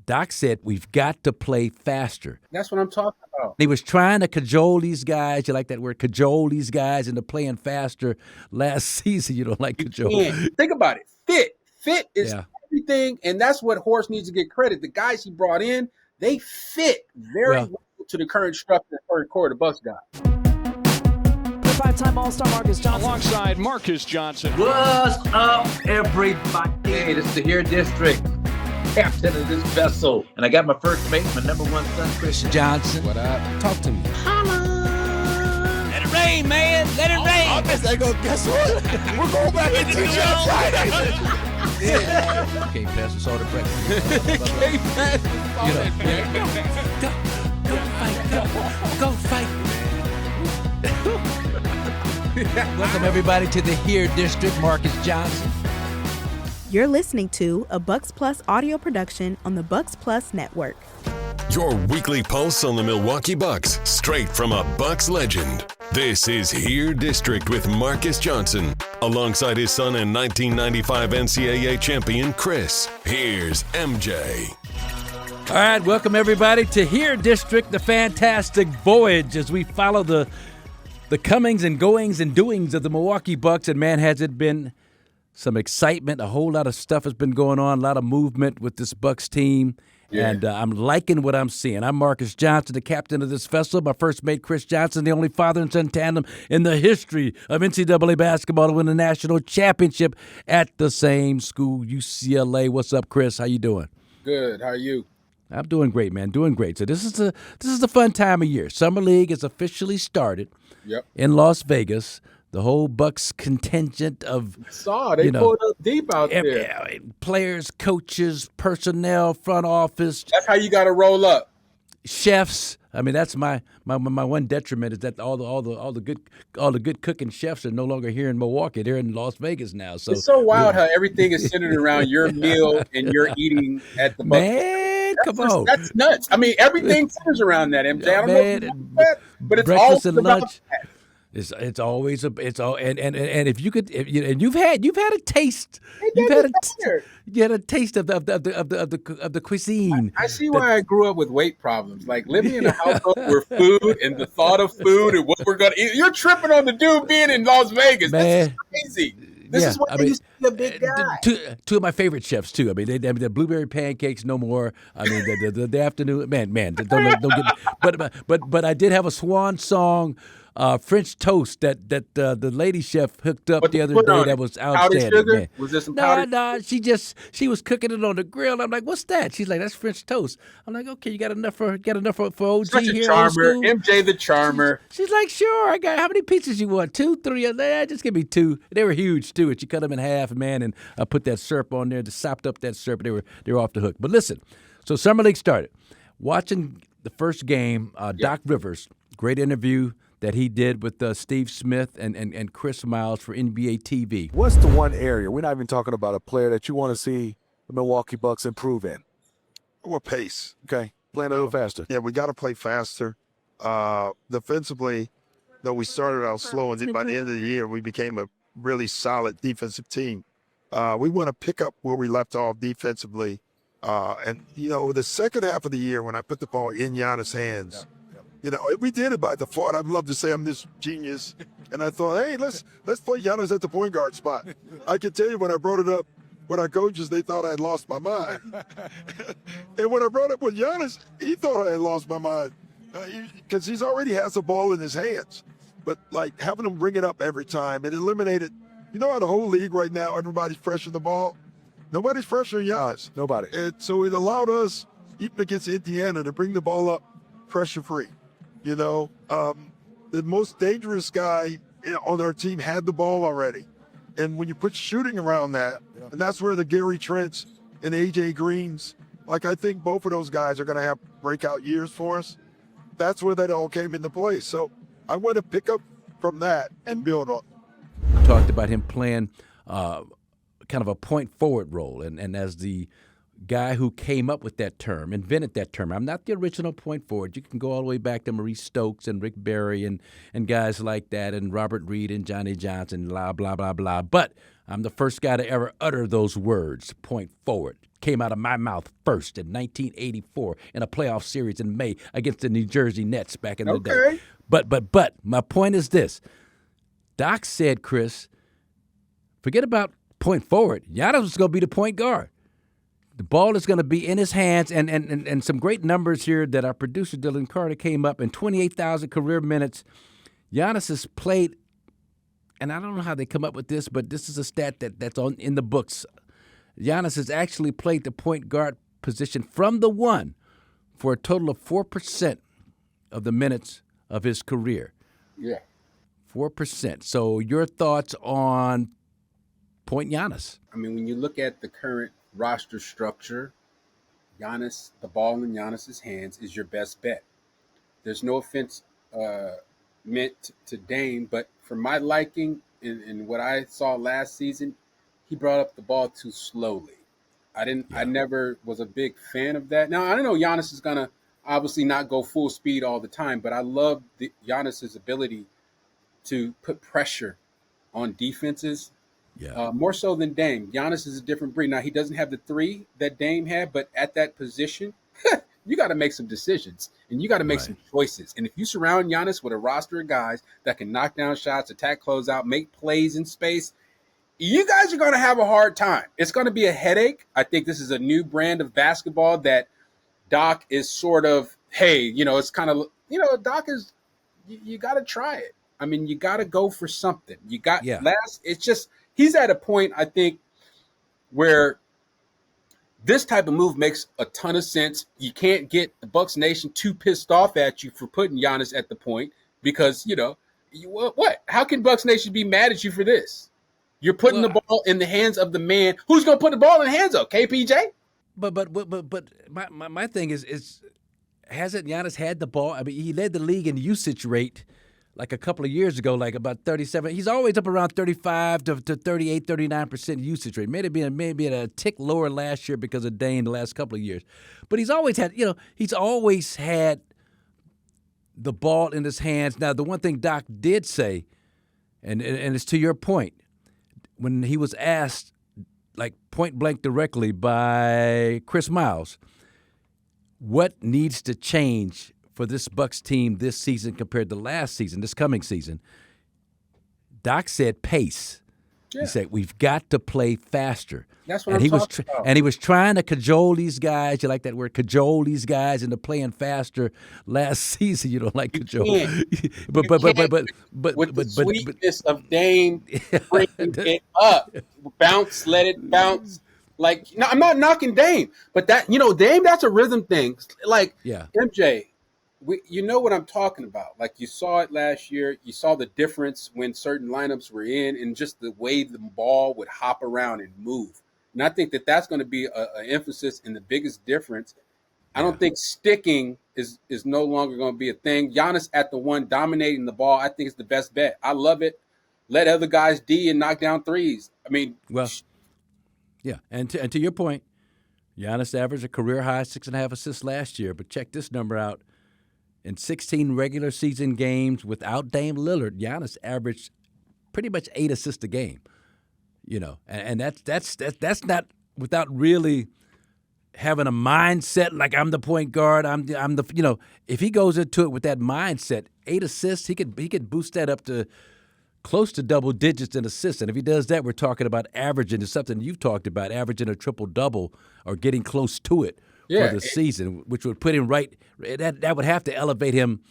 Doc said we've got to play faster. That's what I'm talking about. He was trying to cajole these guys. You like that word, cajole these guys into playing faster. Last season, you don't like cajole. Think about it. Fit is everything, and that's what Horst needs to get credit. The guys he brought in, they fit very well to the current structure and current core the Bucks got. Five-time All-Star Marques Johnson. Alongside Marques Johnson. What's up, everybody? Hey, this is the Here District, captain of this vessel. And I got my first mate, my number one son, Kris Johnson. What up? Talk to me. Holla! Let it rain, man. Let it rain. I guess they go, guess what? We're going back to teach on Friday. Yeah. Can't pass the salt of breakfast. Can't pass the salt. Go fight. Welcome, everybody, to the Here District. Marques Johnson. You're listening to a Bucks Plus audio production on the Bucks Plus Network. Your weekly pulse on the Milwaukee Bucks, straight from a Bucks legend. This is Here District with Marques Johnson, alongside his son and 1995 NCAA champion, Kris. Here's MJ. All right, welcome, everybody, to Here District, the fantastic voyage as we follow the comings and goings and doings of the Milwaukee Bucks. And, man, has it been some excitement. A whole lot of stuff has been going on, a lot of movement with this Bucks team. Yeah. And I'm liking what I'm seeing. I'm Marques Johnson, the captain of this vessel. My first mate, Kris Johnson, the only father and son tandem in the history of NCAA basketball to win a national championship at the same school, UCLA. What's up, Kris? How you doing? Good. How are you? I'm doing great, man. Doing great. So this is a fun time of year. Summer League has officially started in Las Vegas. The whole Bucks contingent of they pulled up deep out there. Players, coaches, personnel, front office. That's how you got to roll up. Chefs. I mean, that's my one detriment is that all the good cooking chefs are no longer here in Milwaukee. They're in Las Vegas now. So it's so wild how everything is centered around your meal and your eating at the Bucks. Man, come on. That's nuts. I mean, everything centers around that, MJ. I don't know if you know that, but it's breakfast and about lunch. That. It's always and if you could and you've had a taste. You had a taste of the cuisine. I see why I grew up with weight problems. Like living in a household where food and the thought of food and what we're gonna eat. You're tripping on the dude being in Las Vegas. This is crazy. This is why you see a big guy. Two of my favorite chefs too. I mean, the blueberry pancakes no more. I mean, the afternoon man. Don't get. But I did have a swan song. French toast that the lady chef hooked up the other day that was outstanding. Powdered sugar? Man. Was there some powdered No, she was cooking it on the grill. I'm like, what's that? She's like, that's French toast. I'm like, okay, you got enough for OG Such a here? Charmer, MJ the Charmer. She's like, sure, I got how many pizzas you want? 2, 3? Just give me 2. They were huge too. And she cut them in half, man, and I put that syrup on there, just sopped up that syrup. They were off the hook. But listen, so Summer League started. Watching the first game, Doc Rivers, great interview that he did with Steve Smith and Chris Miles for NBA TV. What's the one area, we're not even talking about a player, that you want to see the Milwaukee Bucks improve in? Well, pace. Okay, playing a little faster. Yeah, we got to play faster. Defensively, though we started out slow, and then by the end of the year, we became a really solid defensive team. We want to pick up where we left off defensively. And, the second half of the year, when I put the ball in Giannis' hands, we did it by default. I'd love to say I'm this genius. And I thought, hey, let's play Giannis at the point guard spot. I can tell you when I brought it up with our coaches, they thought I had lost my mind. And when I brought it up with Giannis, he thought I had lost my mind. Because he's already has the ball in his hands. But, having him bring it up every time, it eliminated, how the whole league right now, everybody's pressuring the ball. Nobody's pressuring Giannis. Nobody. And so it allowed us, even against Indiana, to bring the ball up pressure-free. The most dangerous guy on our team had the ball already. And when you put shooting around that, and that's where the Gary Trents and A.J. Greens, I think both of those guys are going to have breakout years for us. That's where that all came into play. So I want to pick up from that and build on. Talked about him playing kind of a point forward role. And as the guy who came up with that term, invented that term. I'm not the original point forward. You can go all the way back to Maurice Stokes and Rick Barry and guys like that and Robert Reed and Johnny Johnson, blah, blah, blah, blah. But I'm the first guy to ever utter those words, point forward. came out of my mouth first in 1984 in a playoff series in May against the New Jersey Nets back in the day. But my point is this. Doc said, Kris, forget about point forward. Giannis was going to be the point guard. The ball is going to be in his hands, and some great numbers here that our producer Dylan Carter came up in 28,000 career minutes. Giannis has played, and I don't know how they come up with this, but this is a stat that's in the books. Giannis has actually played the point guard position from the one for a total of 4% of the minutes of his career. Yeah. 4%. So your thoughts on Point Giannis? I mean, when you look at the current roster structure, Giannis, the ball in Giannis's hands is your best bet. There's no offense meant to Dame, but for my liking and what I saw last season, he brought up the ball too slowly. I never was a big fan of that. Now, I know Giannis is going to obviously not go full speed all the time, but I love Giannis's ability to put pressure on defenses. Yeah. More so than Dame. Giannis is a different breed. Now, he doesn't have the three that Dame had, but at that position, you got to make some decisions, and you got to make some choices. And if you surround Giannis with a roster of guys that can knock down shots, attack closeout, make plays in space, you guys are going to have a hard time. It's going to be a headache. I think this is a new brand of basketball that Doc is sort of, hey, it's kind of, Doc is, you got to try it. I mean, you got to go for something. It's just, he's at a point, I think, where this type of move makes a ton of sense. You can't get the Bucks Nation too pissed off at you for putting Giannis at the point because, what? How can Bucks Nation be mad at you for this? You're putting the ball in the hands of the man who's going to put the ball in the hands of KPJ. But my thing is hasn't Giannis had the ball? I mean, he led the league in usage rate like a couple of years ago, like about 37. He's always up around 35 to 38, 39% usage rate. Maybe a tick lower last year because of Dane the last couple of years. But he's always had, the ball in his hands. Now, the one thing Doc did say, and it's to your point, when he was asked, like point blank directly by Chris Miles, what needs to change for this Bucks team this season compared to last season, this coming season, Doc said pace. Yeah. He said, we've got to play faster. That's what I'm talking about. And he was trying to cajole these guys. You like that word, cajole these guys into playing faster last season. You don't like cajole. But with the sweetness of Dame, bringing it up. Bounce, let it bounce. Like, no, I'm not knocking Dame, but that, Dame, that's a rhythm thing. Like, MJ, you know what I'm talking about. Like, you saw it last year. You saw the difference when certain lineups were in and just the way the ball would hop around and move. And I think that's going to be an emphasis and the biggest difference. I don't think sticking is no longer going to be a thing. Giannis at the one dominating the ball, I think is the best bet. I love it. Let other guys D and knock down threes. I mean, yeah. And to your point, Giannis averaged a career high 6.5 assists last year. But check this number out. In 16 regular season games without Dame Lillard, Giannis averaged pretty much 8 assists a game. And that's not without really having a mindset like I'm the point guard. I'm the if he goes into it with that mindset, 8 assists, he could boost that up to close to double digits in assists. And if he does that, we're talking about averaging to something you've talked about, averaging a triple double or getting close to it for the season, which would put him right. That would have to elevate him,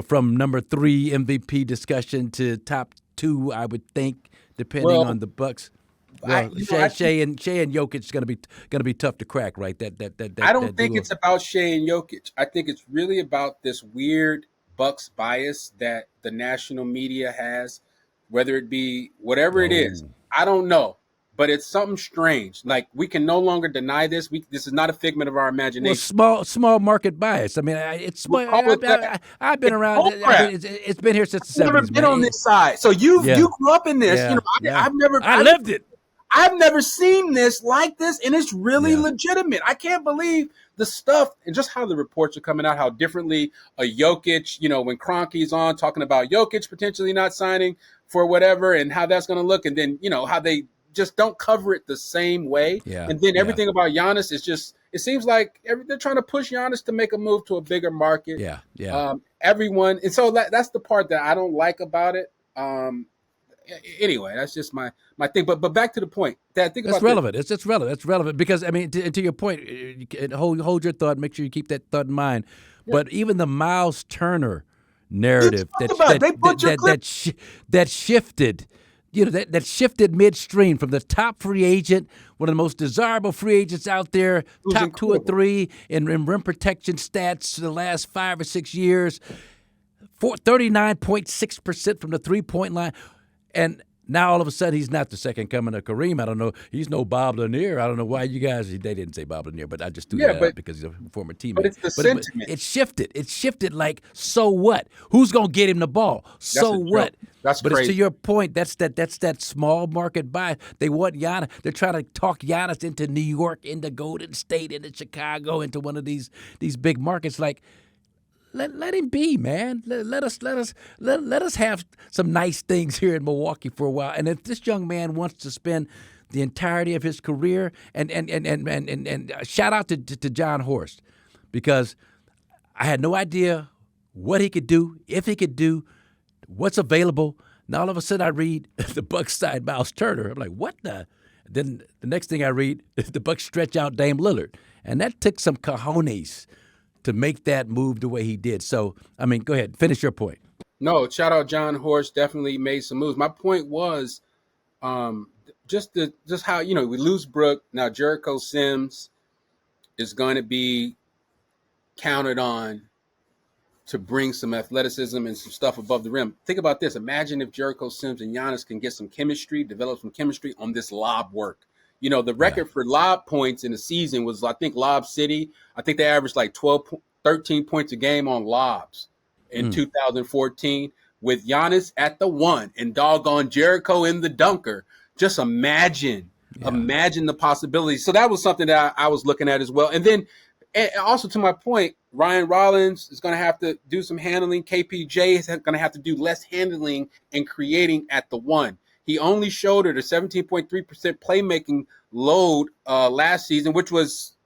from number 3 MVP discussion to top 2, I would think, depending on the Bucks. Well, Shea and Jokic is going to be tough to crack, right? I don't think it's about Shea and Jokic. I think it's really about this weird Bucks bias that the national media has, whether it be whatever it is. I don't know, but it's something strange. Like, we can no longer deny this. This is not a figment of our imagination. Well, small market bias. I mean, I've been around. It's been here since the 70s. I've never been on this side. So you grew up in this. I've lived it. I've never seen this like this, and it's really legitimate. I can't believe the stuff and just how the reports are coming out, how differently a Jokic, when Kroenke's on talking about Jokic potentially not signing for whatever and how that's going to look, and then, how they just don't cover it the same way. Yeah, and then yeah. everything about Giannis is just, it seems like they're trying to push Giannis to make a move to a bigger market. Yeah. Everyone, and so that's the part that I don't like about it. Anyway, that's just my thing. But back to the point. That I think it's relevant. It's relevant. It's relevant because, I mean, to your point, hold your thought. Make sure you keep that thought in mind. Yeah. But even the Miles Turner narrative that shifted, that shifted midstream from the top free agent, one of the most desirable free agents out there, top 2 or 3 in rim protection stats the last 5 or 6 years, 39.6% from the 3-point line. And now all of a sudden he's not the second coming of Kareem. I don't know. He's no Bob Lanier. I don't know why you guys, they didn't say Bob Lanier, but I just threw that out because he's a former teammate. But it's the sentiment. It shifted. It shifted like, so what? Who's going to get him the ball? So what? That's but crazy. It's to your point, that's that small market buy. They want Giannis. They're trying to talk Giannis into New York, into Golden State, into Chicago, into one of these big markets. Like, let him be, man. Let us have some nice things here in Milwaukee for a while. And if this young man wants to spend the entirety of his career, and shout out to John Horst, because I had no idea what he could do, if he could do, what's available. Now all of a sudden I read the Bucks side Miles Turner. I'm like, what the? Then the next thing I read is the Bucks stretch out Dame Lillard, and that took some cojones to make that move the way he did. So, I mean, go ahead. Finish your point. No, shout out John Horst. Definitely made some moves. My point was just how, we lose Brook. Now Jericho Sims is going to be counted on to bring some athleticism and some stuff above the rim. Think about this. Imagine if Jericho Sims and Giannis can get some chemistry, develop some chemistry on this lob work. The record for lob points in the season was, I think, Lob City. I think they averaged like 13 points a game on lobs in 2014 with Giannis at the 1 and doggone Jericho in the dunker. Just imagine the possibilities. So that was something that I was looking at as well. And then also to my point, Ryan Rollins is going to have to do some handling. KPJ is going to have to do less handling and creating at the 1. He only showed her the 17.3% playmaking load last season, which was,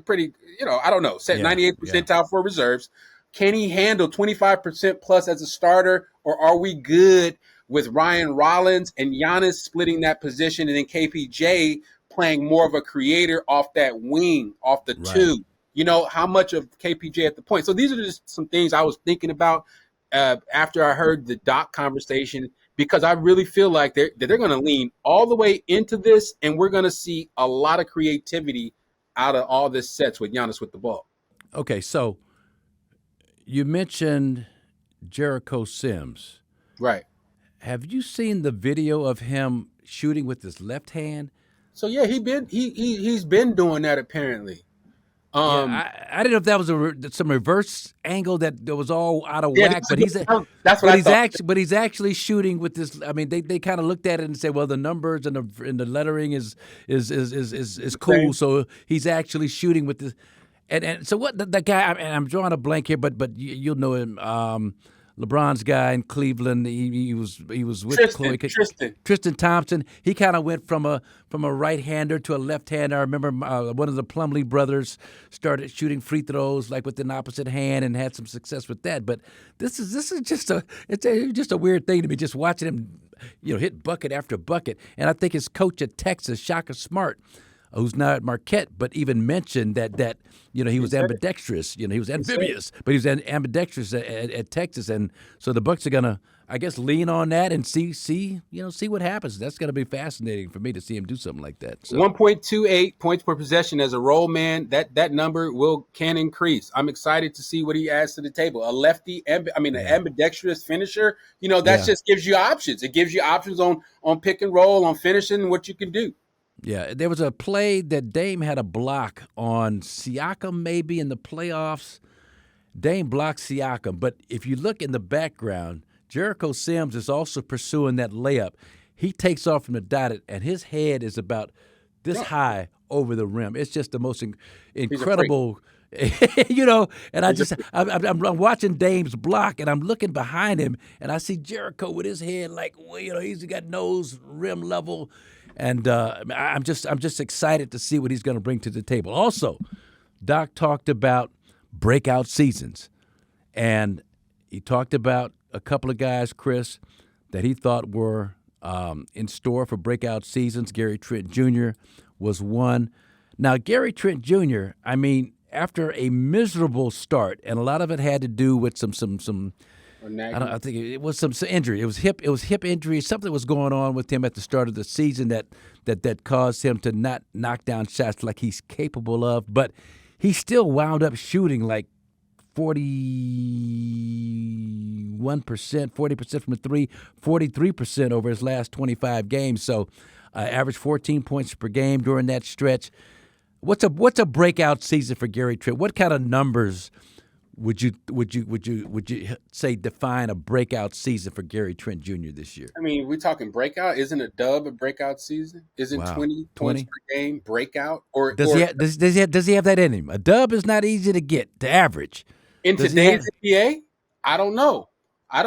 pretty, I don't know, set 98th percentile for reserves. Can he handle 25% plus as a starter, or are we good with Ryan Rollins and Giannis splitting that position and then KPJ playing more of a creator off that wing, off the 2? How much of KPJ at the point? So these are just some things I was thinking about after I heard the Doc conversation, because I really feel like they're going to lean all the way into this, and we're going to see a lot of creativity out of all this sets with Giannis with the ball. Okay, so you mentioned Jericho Sims. Right. Have you seen the video of him shooting with his left hand? So, yeah, he's been doing that apparently. I didn't know if that was some reverse angle that was all out of whack, but he's actually shooting with this. I mean, they kind of looked at it and said, well, the numbers and the lettering is cool, so he's actually shooting with this. And so what the guy? And I'm drawing a blank here, but you'll know him. LeBron's guy in Cleveland. He was with Tristan Thompson. He kind of went from a right-hander to a left-hander. I remember one of the Plumlee brothers started shooting free throws like with an opposite hand and had some success with that. But this is just a weird thing to me, just watching him, hit bucket after bucket. And I think his coach at Texas, Shaka Smart, who's now at Marquette, but even mentioned that he was ambidextrous. He was amphibious, but he was ambidextrous at Texas, and so the Bucks are gonna, I guess, lean on that and see what happens. That's gonna be fascinating for me to see him do something like that. So. 1.28 points per possession as a role man. That number can increase. I'm excited to see what he adds to the table. A lefty, an ambidextrous finisher. That just gives you options. It gives you options on pick and roll, on finishing, and what you can do. Yeah, there was a play that Dame had a block on Siakam maybe in the playoffs. Dame blocked Siakam, but if you look in the background, Jericho Sims is also pursuing that layup. He takes off from the dot, and his head is about this high over the rim. It's just the most incredible, and I'm watching Dame's block, and I'm looking behind him, and I see Jericho with his head like, he's got nose rim level. And I'm just excited to see what he's going to bring to the table. Also, Doc talked about breakout seasons, and he talked about a couple of guys, Kris, that he thought were in store for breakout seasons. Gary Trent Jr. was one. Now, Gary Trent Jr., I mean, after a miserable start, and a lot of it had to do with some I think it was some injury. It was hip injury. Something was going on with him at the start of the season that caused him to not knock down shots like he's capable of. But he still wound up shooting like 41%, 40% from the three, 43% over his last 25 games. So averaged 14 points per game during that stretch. What's a breakout season for Gary Trent? What kind of numbers would you say define a breakout season for Gary Trent Jr. this year? I mean, we're talking breakout. Isn't a dub a breakout season? Isn't 20 points per game breakout? Or does he have that in him? A dub is not easy to get to average. In today's NBA, I don't know. I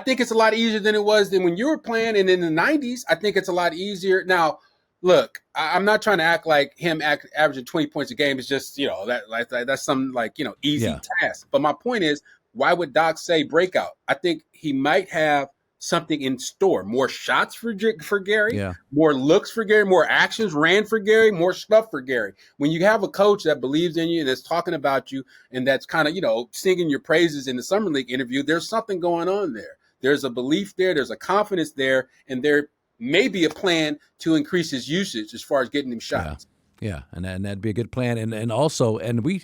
think it's a lot easier than it was than when you were playing. And in the 90s, I think it's a lot easier. Now, look, I'm not trying to act like him averaging 20 points a game is just, that's some easy task. But my point is, why would Doc say breakout? I think he might have something in store. More shots for Gary, more looks for Gary, more actions ran for Gary, more stuff for Gary. When you have a coach that believes in you and that's talking about you and that's kind of, singing your praises in the Summer League interview, there's something going on there. There's a belief there. There's a confidence there. And there maybe a plan to increase his usage as far as getting him shots. Yeah. And that'd be a good plan. And also, and we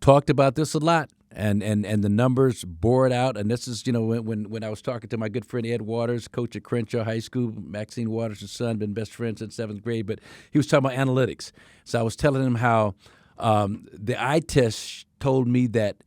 talked about this a lot, and the numbers bore it out. And this is, when I was talking to my good friend Ed Waters, coach at Crenshaw High School, Maxine Waters' son, been best friends since 7th grade, but he was talking about analytics. So I was telling him how the eye test told me that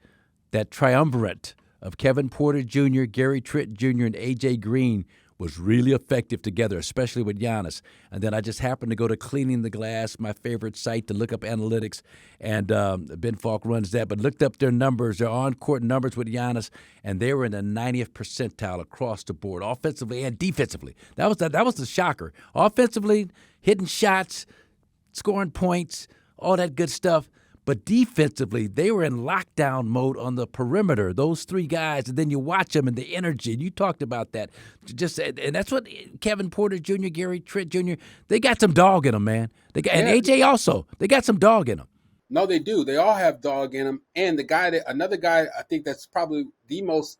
triumvirate of Kevin Porter Jr., Gary Trent Jr., and A.J. Green was really effective together, especially with Giannis. And then I just happened to go to Cleaning the Glass, my favorite site, to look up analytics. And Ben Falk runs that, but looked up their numbers, their on-court numbers with Giannis, and they were in the 90th percentile across the board, offensively and defensively. That was the shocker. Offensively, hitting shots, scoring points, all that good stuff. But defensively, they were in lockdown mode on the perimeter, those three guys, and then you watch them and the energy. And you talked about that. And that's what Kevin Porter Jr., Gary Trent Jr., they got some dog in them, man. And AJ also, they got some dog in them. No, they do. They all have dog in them. And another guy I think that's probably the most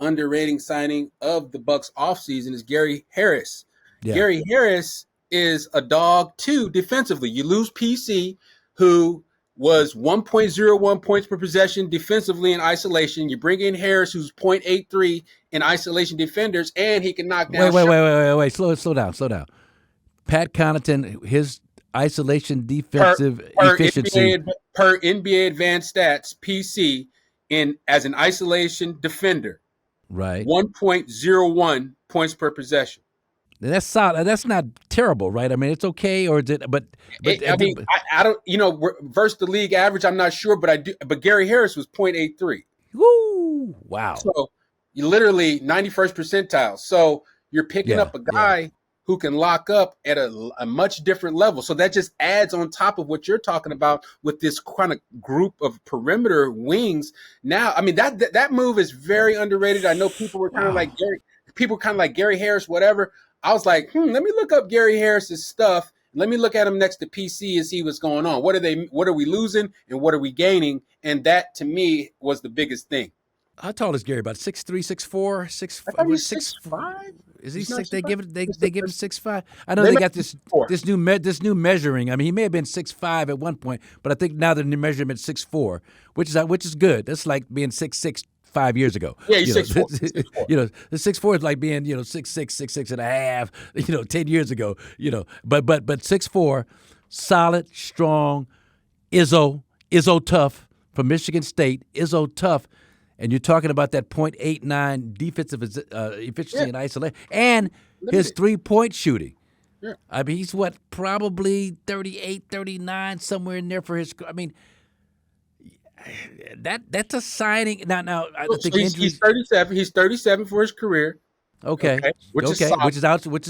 underrated signing of the Bucks offseason is Gary Harris. Yeah. Gary Harris is a dog, too, defensively. You lose PC, who was 1.01 points per possession defensively in isolation. You bring in Harris, who's 0.83 in isolation defenders, and he can knock down. Wait. Slow down. Pat Connaughton, his isolation defensive efficiency per NBA advanced stats, PC as an isolation defender, right? 1.01 points per possession. That's solid. That's not terrible, right? I mean, it's okay, or is it? But I don't. Versus the league average, I'm not sure, but I do. But Gary Harris was 0.83. Woo! Wow. So you literally 91st percentile. So you're picking up a guy who can lock up at a much different level. So that just adds on top of what you're talking about with this kind of group of perimeter wings. Now, I mean that move is very underrated. I know people were kind of like Gary Harris, whatever. I was like, let me look up Gary Harris's stuff. Let me look at him next to PC and see what's going on. What are we losing and what are we gaining? And that, to me, was the biggest thing. How tall is Gary? About 6'3", 6'4", 6'5"? I thought he's 6'5". Is he 6'? They give him 6'5". I know they got this new measuring. I mean, he may have been 6'5" at one point, but I think now they're measuring him at 6'4", which is good. That's like being 6'6". 5 years ago. Yeah, he's 6'4". The 6'4" is like being, 6'6", 6'6 and a half, 10 years ago, But 6'4", solid, strong, Izzo tough from Michigan State, Izzo tough. And you're talking about that .89 defensive efficiency in isolation and his three-point shooting. Yeah. I mean, he's probably 38, 39, somewhere in there for his – I mean – that's a signing. Now I think he's 37. He's 37 for his career. Okay. Which is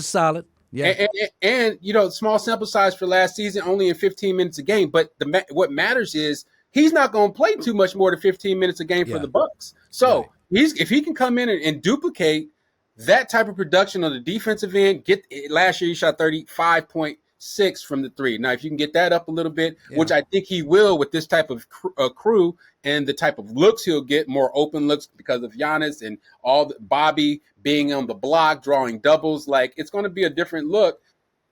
solid. Yeah. And small sample size for last season, only in 15 minutes a game. But what matters is he's not going to play too much more than 15 minutes a game for the Bucks. So if he can come in and duplicate that type of production on the defensive end, last year he shot 35.6 from the three. Now, if you can get that up a little bit, which I think he will with this type of crew and the type of looks he'll get, more open looks because of Giannis and Bobby being on the block, drawing doubles, like it's going to be a different look.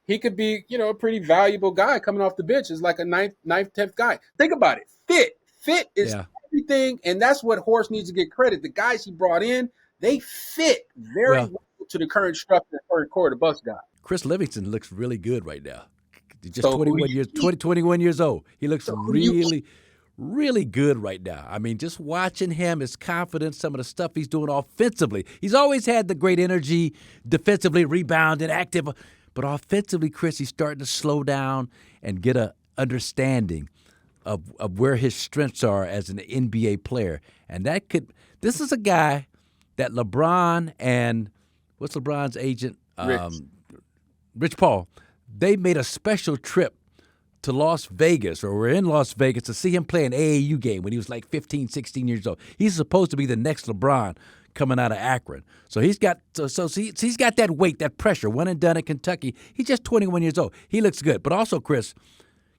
He could be, a pretty valuable guy coming off the bench. Is like a ninth, 10th guy. Think about it. Fit is everything, and that's what Horst needs to get credit. The guys he brought in, they fit very well to the current structure and current core the Bucks got. Chris Livingston looks really good right now. Just 21 years old. He looks really good right now. I mean, just watching him, his confidence, some of the stuff he's doing offensively. He's always had the great energy, defensively, rebounding, active. But offensively, Chris, he's starting to slow down and get a understanding of where his strengths are as an NBA player. And this is a guy that LeBron and what's LeBron's agent? Rich Paul. They made a special trip to Las Vegas, or we're in Las Vegas, to see him play an AAU game when he was like 15, 16 years old. He's supposed to be the next LeBron coming out of Akron. So he's got he's got that weight, that pressure. One and done at Kentucky. He's just 21 years old. He looks good. But also, Chris,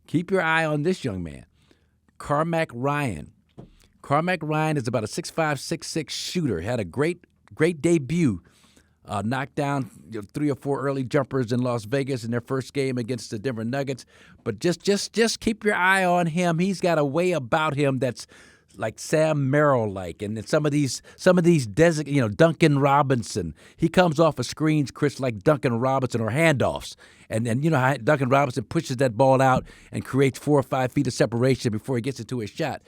keep your eye on this young man, Carmack Ryan. Carmack Ryan is about a 6'5", 6'6" shooter. Had a great debut. Knocked down 3 or 4 early jumpers in Las Vegas in their first game against the Denver Nuggets. But just keep your eye on him. He's got a way about him that's like Sam Merrill-like, and some of these Duncan Robinson. He comes off of screens, Chris, like Duncan Robinson, or handoffs, and how Duncan Robinson pushes that ball out and creates 4 or 5 feet of separation before he gets into his shot.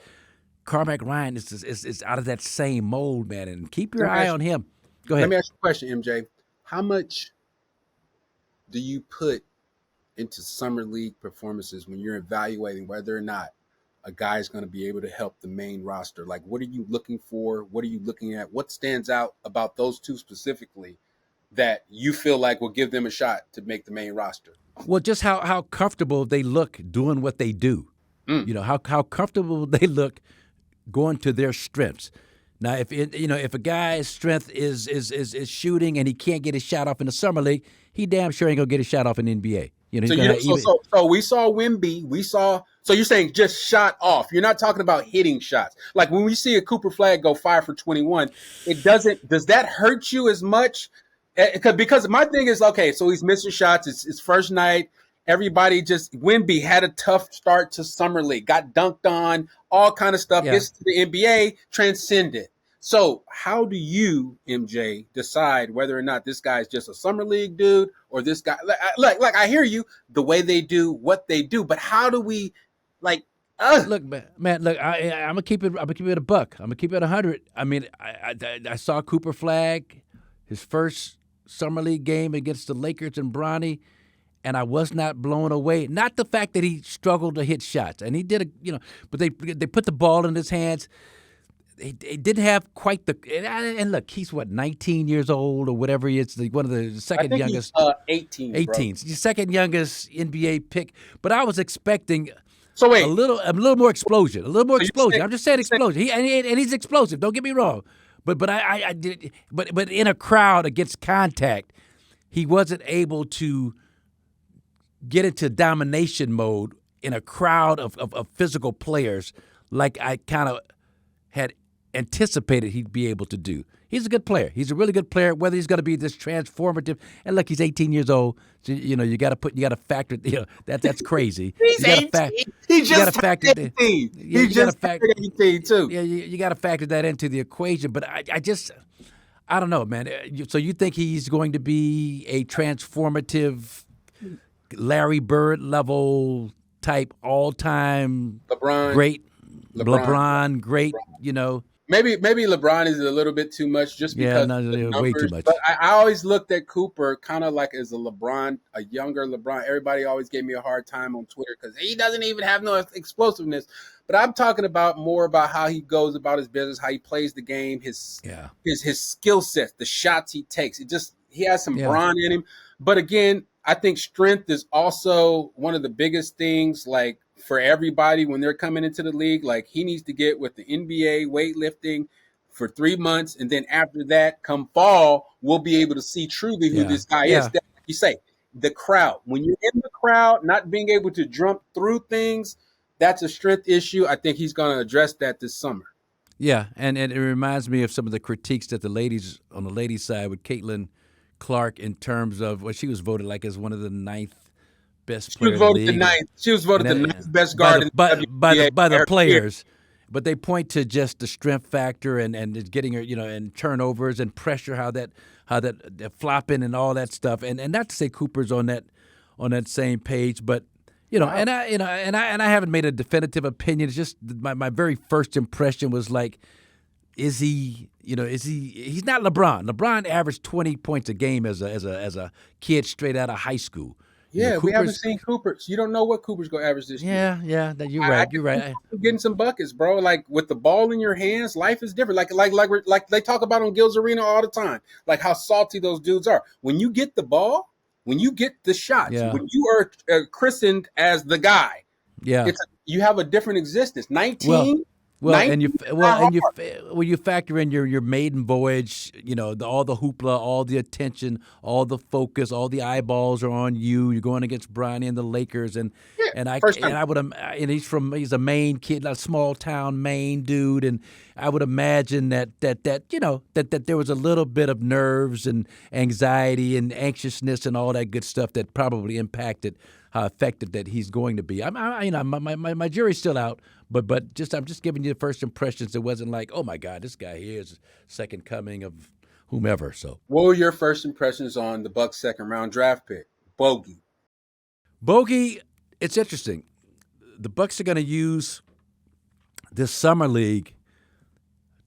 Carmack Ryan is out of that same mold, man, and keep your eye on him. Go ahead. Let me ask you a question, MJ. How much do you put into summer league performances when you're evaluating whether or not a guy is going to be able to help the main roster? Like, what are you looking for? What are you looking at? What stands out about those two specifically that you feel like will give them a shot to make the main roster? Well, just how comfortable they look doing what they do. How comfortable they look going to their strengths. Now, if a guy's strength is shooting and he can't get his shot off in the summer league, he damn sure ain't gonna get his shot off in the NBA. So we saw Wemby. So you're saying just shot off. You're not talking about hitting shots. Like when we see a Cooper Flagg go 5 for 21, does that hurt you as much? Because my thing is, okay, so he's missing shots. It's his first night. Wemby had a tough start to summer league, got dunked on, all kind of stuff. Gets to the NBA, transcended. So how do you, MJ, decide whether or not this guy is just a summer league dude or this guy? Like I hear you, the way they do what they do, but how do we, Look, man, look, I'm gonna keep it. I'm gonna keep it a buck. I'm gonna keep it 100. I mean, I saw Cooper Flagg, his first summer league game against the Lakers and Bronny, and I was not blown away. Not the fact that he struggled to hit shots, and he did but they put the ball in his hands. He didn't have quite the and look, he's 19 years old or whatever he is, one of the second youngest. He's 18. 18. He's the second youngest NBA pick, but I was expecting. So wait, a little more explosion, I'm just saying explosion. He's explosive. Don't get me wrong, but in a crowd against contact, he wasn't able to get into domination mode in a crowd of physical players like I kind of had anticipated he'd be able to do. He's a good player. He's a really good player. Whether he's going to be this transformative, and look, he's 18 years old. So, you got to factor. That's crazy. He's 18. He just turned 18. He just turned 18 too. Yeah, you got to factor that into the equation. But I don't know, man. So you think he's going to be a transformative Larry Bird level type all-time great LeBron great, Maybe LeBron is a little bit too much just because of the numbers, way too much. But I always looked at Cooper kind of like as a younger LeBron. Everybody always gave me a hard time on Twitter because he doesn't even have no explosiveness. But I'm talking more about how he goes about his business, how he plays the game, his skill set, the shots he takes. He has some Bron in him. But again, I think strength is also one of the biggest things, like for everybody when they're coming into the league. Like he needs to get with the NBA weightlifting for 3 months, and then after that, come fall, we'll be able to see truly who this guy is. That, like you say, the crowd. When you're in the crowd, not being able to jump through things, that's a strength issue. I think he's going to address that this summer. Yeah, and it reminds me of some of the critiques that the ladies on the ladies' side with Caitlin Clark in terms of she was voted like as one of the ninth best players. She was voted the ninth best guard by the players. But they point to just the strength factor and getting her, and turnovers and pressure, how that flopping and all that stuff. And not to say Cooper's on that same page, but and I haven't made a definitive opinion. It's just my very first impression was like, is he? He's not LeBron. LeBron averaged 20 points a game as a kid straight out of high school. Yeah, we haven't seen Cooper. So you don't know what Cooper's going to average this year. Yeah, you're right. You're right. Getting some buckets, bro. Like with the ball in your hands, life is different. Like they talk about on Gil's Arena all the time. Like how salty those dudes are. When you get the ball, when you get the shots, when you are christened as the guy, you have a different existence. 19. You factor in your maiden voyage, all the hoopla, all the attention, all the focus, all the eyeballs are on you. You're going against Bronny and the Lakers, and he's a Maine kid, a small town Maine dude, and I would imagine that there was a little bit of nerves and anxiety and anxiousness and all that good stuff that probably impacted how effective that he's going to be. My jury's still out, but I'm just giving you the first impressions. It wasn't like, oh my God, this guy here is second coming of whomever. So, what were your first impressions on the Bucks' second round draft pick, Bogey? It's interesting. The Bucks are going to use this summer league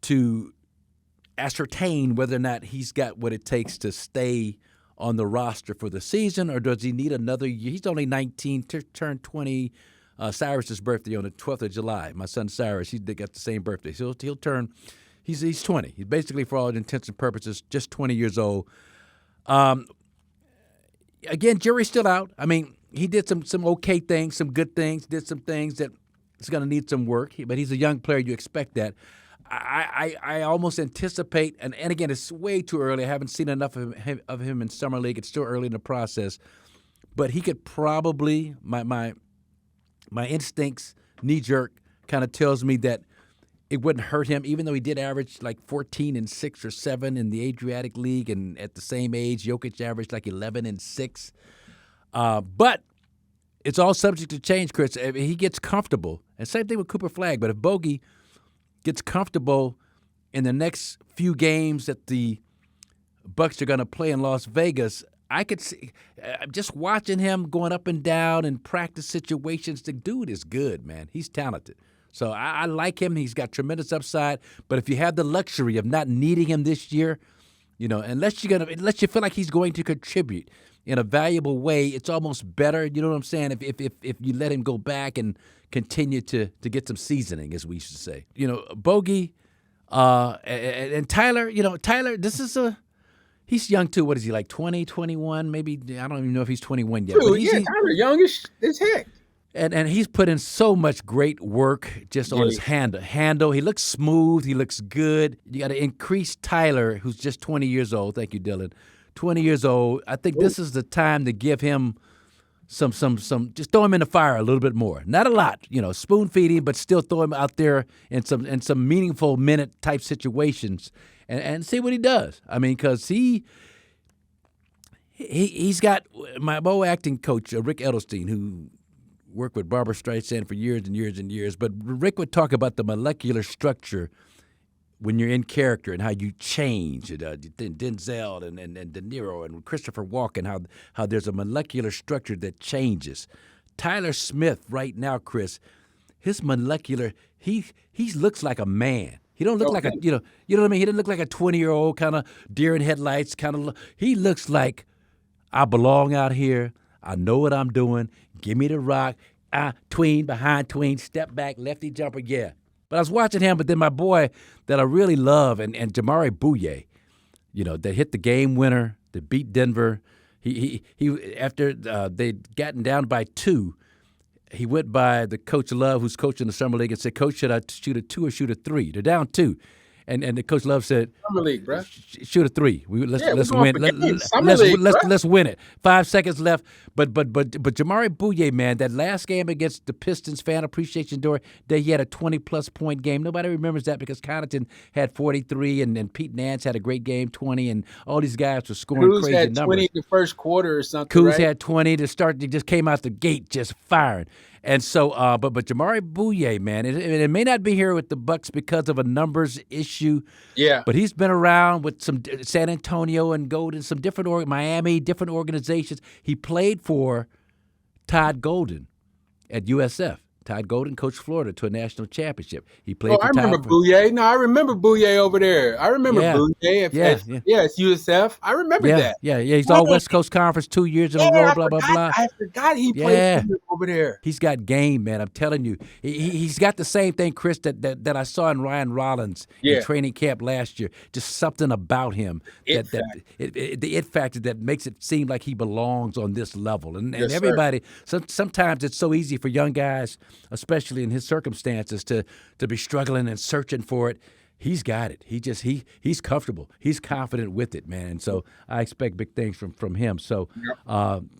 to ascertain whether or not he's got what it takes to stay on the roster for the season, or does he need another year? He's only 19, turned 20. Cyrus's birthday on the 12th of July. My son Cyrus, they got the same birthday. So he'll turn. He's 20. He's basically, for all intents and purposes, just 20 years old. Again, jury's still out. I mean, he did some okay things, some good things. Did some things that is going to need some work. But he's a young player. You expect that. I almost anticipate, and again, it's way too early. I haven't seen enough of him in summer league. It's still early in the process, but he could probably my instincts, knee jerk, kind of tells me that it wouldn't hurt him, even though he did average like 14 and 6 or 7 in the Adriatic League, and at the same age, Jokic averaged like 11 and 6. But it's all subject to change, Chris. If he gets comfortable, and same thing with Cooper Flagg. But if Bogey gets comfortable in the next few games that the Bucks are going to play in Las Vegas, I could see just watching him going up and down in practice situations. The dude is good, man. He's talented. So I like him. He's got tremendous upside. But if you have the luxury of not needing him this year, unless you feel like he's going to contribute in a valuable way, it's almost better. You know what I'm saying? If you let him go back and continue to get some seasoning, as we used to say. Bogey and Tyler. Tyler. He's young, too. What is he, like 20, 21? Maybe, I don't even know if he's 21 yet. Dude, Tyler young as heck. And he's put in so much great work just on his handle. He looks smooth. He looks good. You got to increase Tyler, who's just 20 years old. Thank you, Dylan. 20 years old. I think this is the time to give him some just throw him in the fire a little bit more. Not a lot, spoon feed him, but still throw him out there in some meaningful minute type situations. And see what he does. I mean, because he's got my old acting coach, Rick Edelstein, who worked with Barbara Streisand for years and years and years. But Rick would talk about the molecular structure when you're in character and how you change. Denzel and De Niro and Christopher Walken, how there's a molecular structure that changes. Tyler Smith right now, Chris, his molecular, he looks like a man. He don't look like a, you know what I mean? He doesn't look like a 20-year-old kind of deer in headlights kind of. He looks like, I belong out here. I know what I'm doing. Give me the rock. Tween, behind tween, step back, lefty jumper, yeah. But I was watching him, but then my boy that I really love, and Jamari Bouye, that hit the game winner, that beat Denver. He after they'd gotten down by 2, he went by the Coach Love, who's coaching the summer league, and said, "Coach, should I shoot a 2 or shoot a 3?" They're down 2, and the Coach Love said, Summer league, bro. Shoot a 3. Let's going win. for games. Summer league, Let's win it. 5 seconds left. But Jamari Bouye, man, that last game against the Pistons, fan appreciation day, he had a 20-plus point game. Nobody remembers that because Connaughton had 43, and Pete Nance had a great game, 20, and all these guys were scoring Kuz crazy had numbers. 20 in the first quarter or something. Kuz right? had 20 to start. He just came out the gate just firing. And so, but Jamari Bouye, man, it may not be here with the Bucks because of a numbers issue. Yeah. But he's been around with some San Antonio and Golden, some different Miami, different organizations. He played for Todd Golden at USF. Todd Golden coached Florida to a national championship. He played. I remember Bouye. No, I remember Bouye over there. I remember Bouye. It's USF. I remember that. Yeah. He's all West Coast Conference 2 years in a row. Blah blah blah. I forgot he played over there. He's got game, man. I'm telling you, he's got the same thing, Chris, that I saw in Ryan Rollins in training camp last year. Just something about him the it factor that makes it seem like he belongs on this level. And everybody, sometimes it's so easy for young guys, especially in his circumstances, to be struggling and searching for it. He's got it. He's comfortable. He's confident with it, man. And so I expect big things from him. So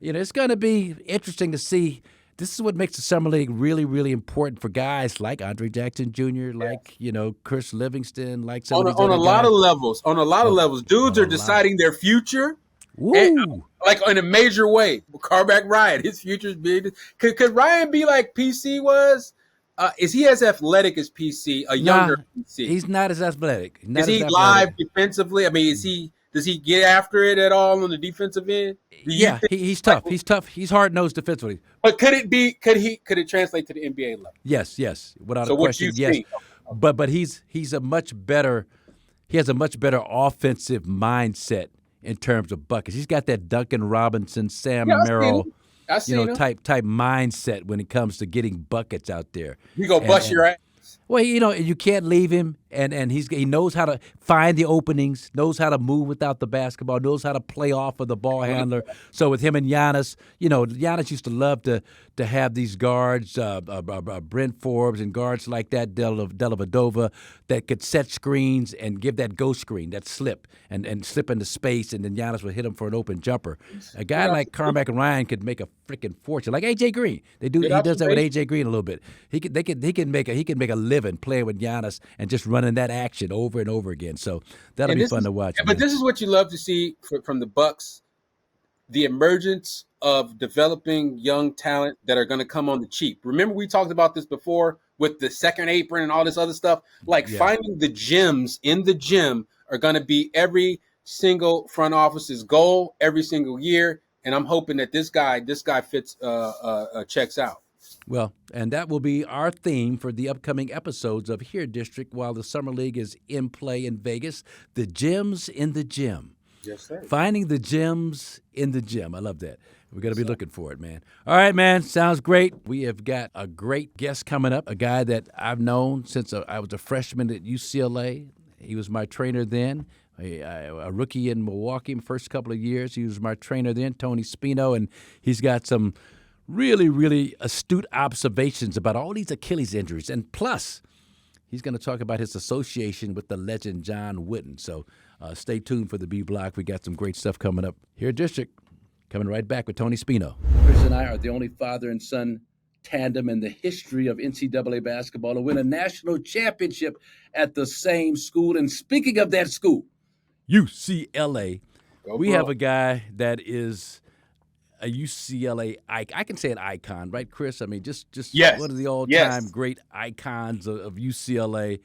it's going to be interesting to see. This is what makes the summer league really, really important for guys like Andre Jackson Jr., like Chris Livingston, like some of these on other a lot guys. of levels. On a lot of levels, dudes are deciding their future. Woo. Like in a major way. Carback Ryan, his future's big. Could Ryan be like PC was? Is he as athletic as PC? A younger PC? He's not as athletic. Is he live defensively? I mean, does he get after it at all on the defensive end? He's tough. He's tough. He's hard nosed defensively. But could it translate to the NBA level? Yes, without so a question. What you think? But he has a much better offensive mindset in terms of buckets. He's got that Duncan Robinson, Sam Merrill, type mindset when it comes to getting buckets out there. You go bust your ass. Well, you can't leave him, and he knows how to find the openings, knows how to move without the basketball, knows how to play off of the ball handler. So with him and Giannis, Giannis used to love to have these guards, Brent Forbes and guards like that, Dellavedova, that could set screens and give that ghost screen, that slip, and slip into space, and then Giannis would hit him for an open jumper. A guy like Carmack and Ryan could make a freaking fortune, like AJ Green. He does that with AJ Green a little bit. He can make a living playing with Giannis and just running that action over and over again. So that'll be fun to watch. But this is what you love to see from the Bucks: the emergence of developing young talent that are going to come on the cheap. Remember, we talked about this before with the second apron and all this other stuff. Finding the gems in the gym are going to be every single front office's goal every single year. And I'm hoping that this guy fits checks out. Well, and that will be our theme for the upcoming episodes of Here District while the Summer League is in play in Vegas. The gems in the gym. Yes, sir. Finding the gems in the gym. I love that. We're going to be looking for it, man. All right, man. Sounds great. We have got a great guest coming up, a guy that I've known since I was a freshman at UCLA. He was my trainer then. A rookie in Milwaukee in the first couple of years. He was my trainer then, Tony Spino, and he's got some really, really astute observations about all these Achilles injuries. And plus, he's going to talk about his association with the legend John Wooden. So stay tuned for the B Block. We got some great stuff coming up here, District. Coming right back with Tony Spino. Chris and I are the only father and son tandem in the history of NCAA basketball to win a national championship at the same school. And speaking of that school, UCLA, we have a guy that is a UCLA icon. I can say an icon, right, Chris? I mean, just one of the all-time great icons of UCLA,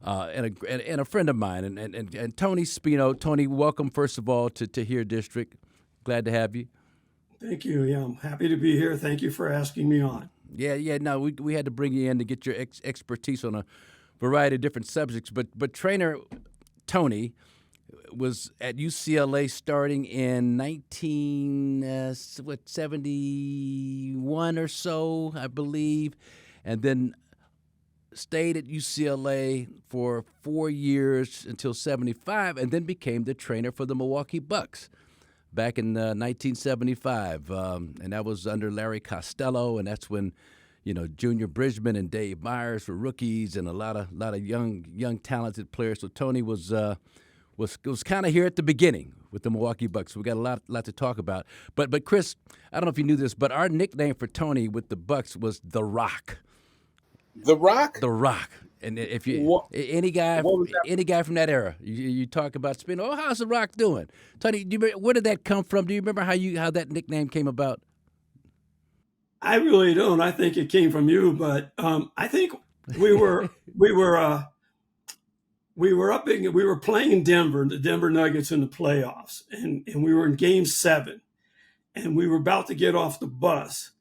and a friend of mine, and Tony Spino. Tony, welcome first of all to Here District. Glad to have you. Thank you. Yeah, I'm happy to be here. Thank you for asking me on. Yeah. No, we had to bring you in to get your expertise on a variety of different subjects, but trainer Tony was at UCLA starting in 1971 or so, I believe, and then stayed at UCLA for 4 years until 75, and then became the trainer for the Milwaukee Bucks. back in 1975, and that was under Larry Costello, and that's when, Junior Bridgeman and Dave Myers were rookies, and a lot of young talented players. So Tony was kind of here at the beginning with the Milwaukee Bucks. We got a lot to talk about. But Kris, I don't know if you knew this, but our nickname for Tony with the Bucks was The Rock. The Rock? The Rock. And if you any guy from that era, you talk about Spino. Oh, how's The Rock doing? Tony, where did that come from? Do you remember how that nickname came about? I really don't. I think it came from you, but I think we were playing in Denver, the Denver Nuggets in the playoffs, and we were in Game 7, and we were about to get off the bus,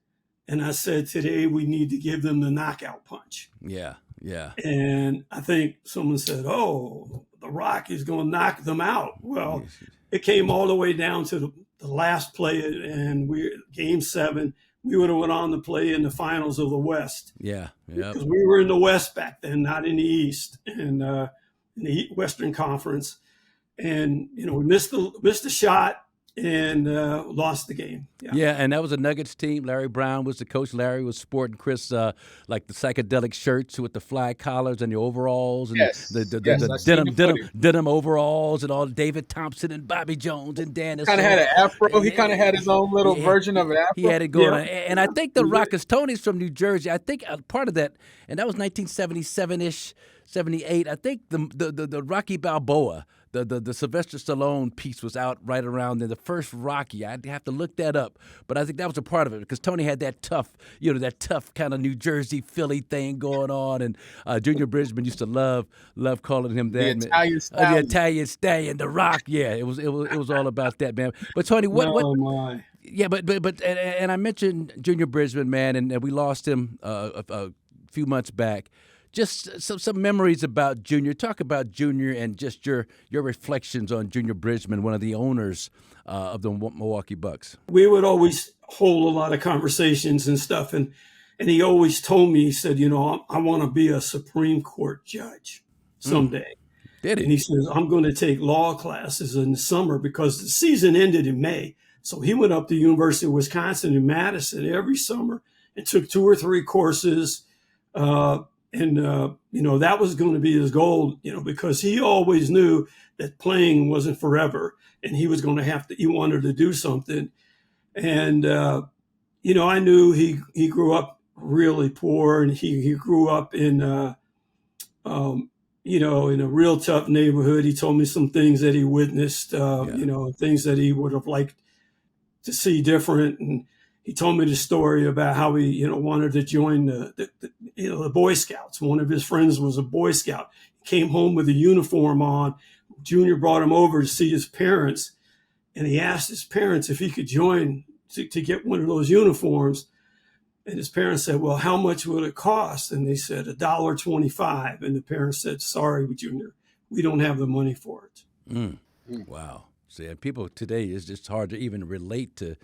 and I said, today we need to give them the knockout punch. Yeah. And I think someone said, oh, The Rock is going to knock them out. Well, it came all the way down to the last play, and Game 7, we would have went on to play in the finals of the West. Yeah. Because we were in the West back then, not in the East, and in the Western Conference. And, we missed the shot and lost the game. Yeah, and that was a Nuggets team. Larry Brown was the coach. Larry was sporting Kris like the psychedelic shirts with the fly collars and the overalls and the denim overalls and all. David Thompson and Bobby Jones and Dennis. Kind of had an afro. He kind of had his own little version of an afro. He had it going on. And I think the Rockets, Tony's from New Jersey. I think part of that, and that was 1977-ish, 78. I think the Rocky Balboa, the Sylvester Stallone piece was out right around then. The first Rocky, I'd have to look that up, but I think that was a part of it because Tony had that tough kind of New Jersey Philly thing going on, and Junior Bridgeman used to love calling him that. The Italian Stallion. The Italian Stallion, the Rock. Yeah, it was all about that, man. But Tony, what? My. Yeah, but and I mentioned Junior Bridgeman, man, and we lost him a few months back. Just some memories about Junior. Talk about Junior and just your reflections on Junior Bridgeman, one of the owners of the Milwaukee Bucks. We would always hold a lot of conversations and stuff, and he always told me, he said, I want to be a Supreme Court judge someday. Did he? And he says, I'm going to take law classes in the summer because the season ended in May. So he went up to the University of Wisconsin in Madison every summer and took 2 or 3 courses. That was going to be his goal, because he always knew that playing wasn't forever and he was going to he wanted to do something. And, I knew he grew up really poor, and he grew up in, in a real tough neighborhood. He told me some things that he witnessed, things that he would have liked to see different. And he told me the story about how he, wanted to join the Boy Scouts. One of his friends was a Boy Scout. He came home with a uniform on. Junior brought him over to see his parents, and he asked his parents if he could join to get one of those uniforms. And his parents said, well, how much would it cost? And they said $1.25. And the parents said, sorry, Junior, we don't have the money for it. Wow. See, and people today, it's just hard to even relate to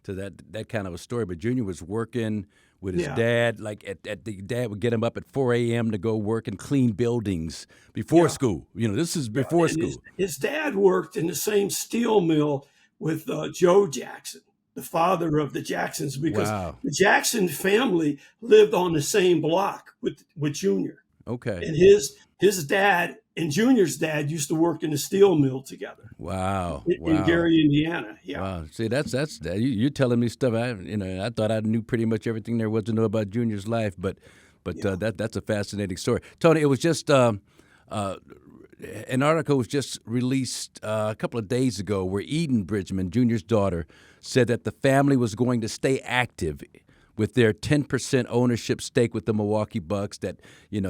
that kind of a story. But Junior was working with his dad. Like the dad would get him up at 4 a.m. to go work and clean buildings before school. This is before school. His dad worked in the same steel mill with Joe Jackson, the father of the Jacksons, because the Jackson family lived on the same block with Junior. Okay. And his dad and Junior's dad used to work in the steel mill together. Wow. In Gary, Indiana. Yeah. Wow. See, that's you're telling me stuff I thought I knew pretty much everything there was to know about Junior's life, but that's a fascinating story. Tony, it was just an article was just released a couple of days ago where Eden Bridgeman, Junior's daughter, said that the family was going to stay active with their 10% ownership stake with the Milwaukee Bucks, that,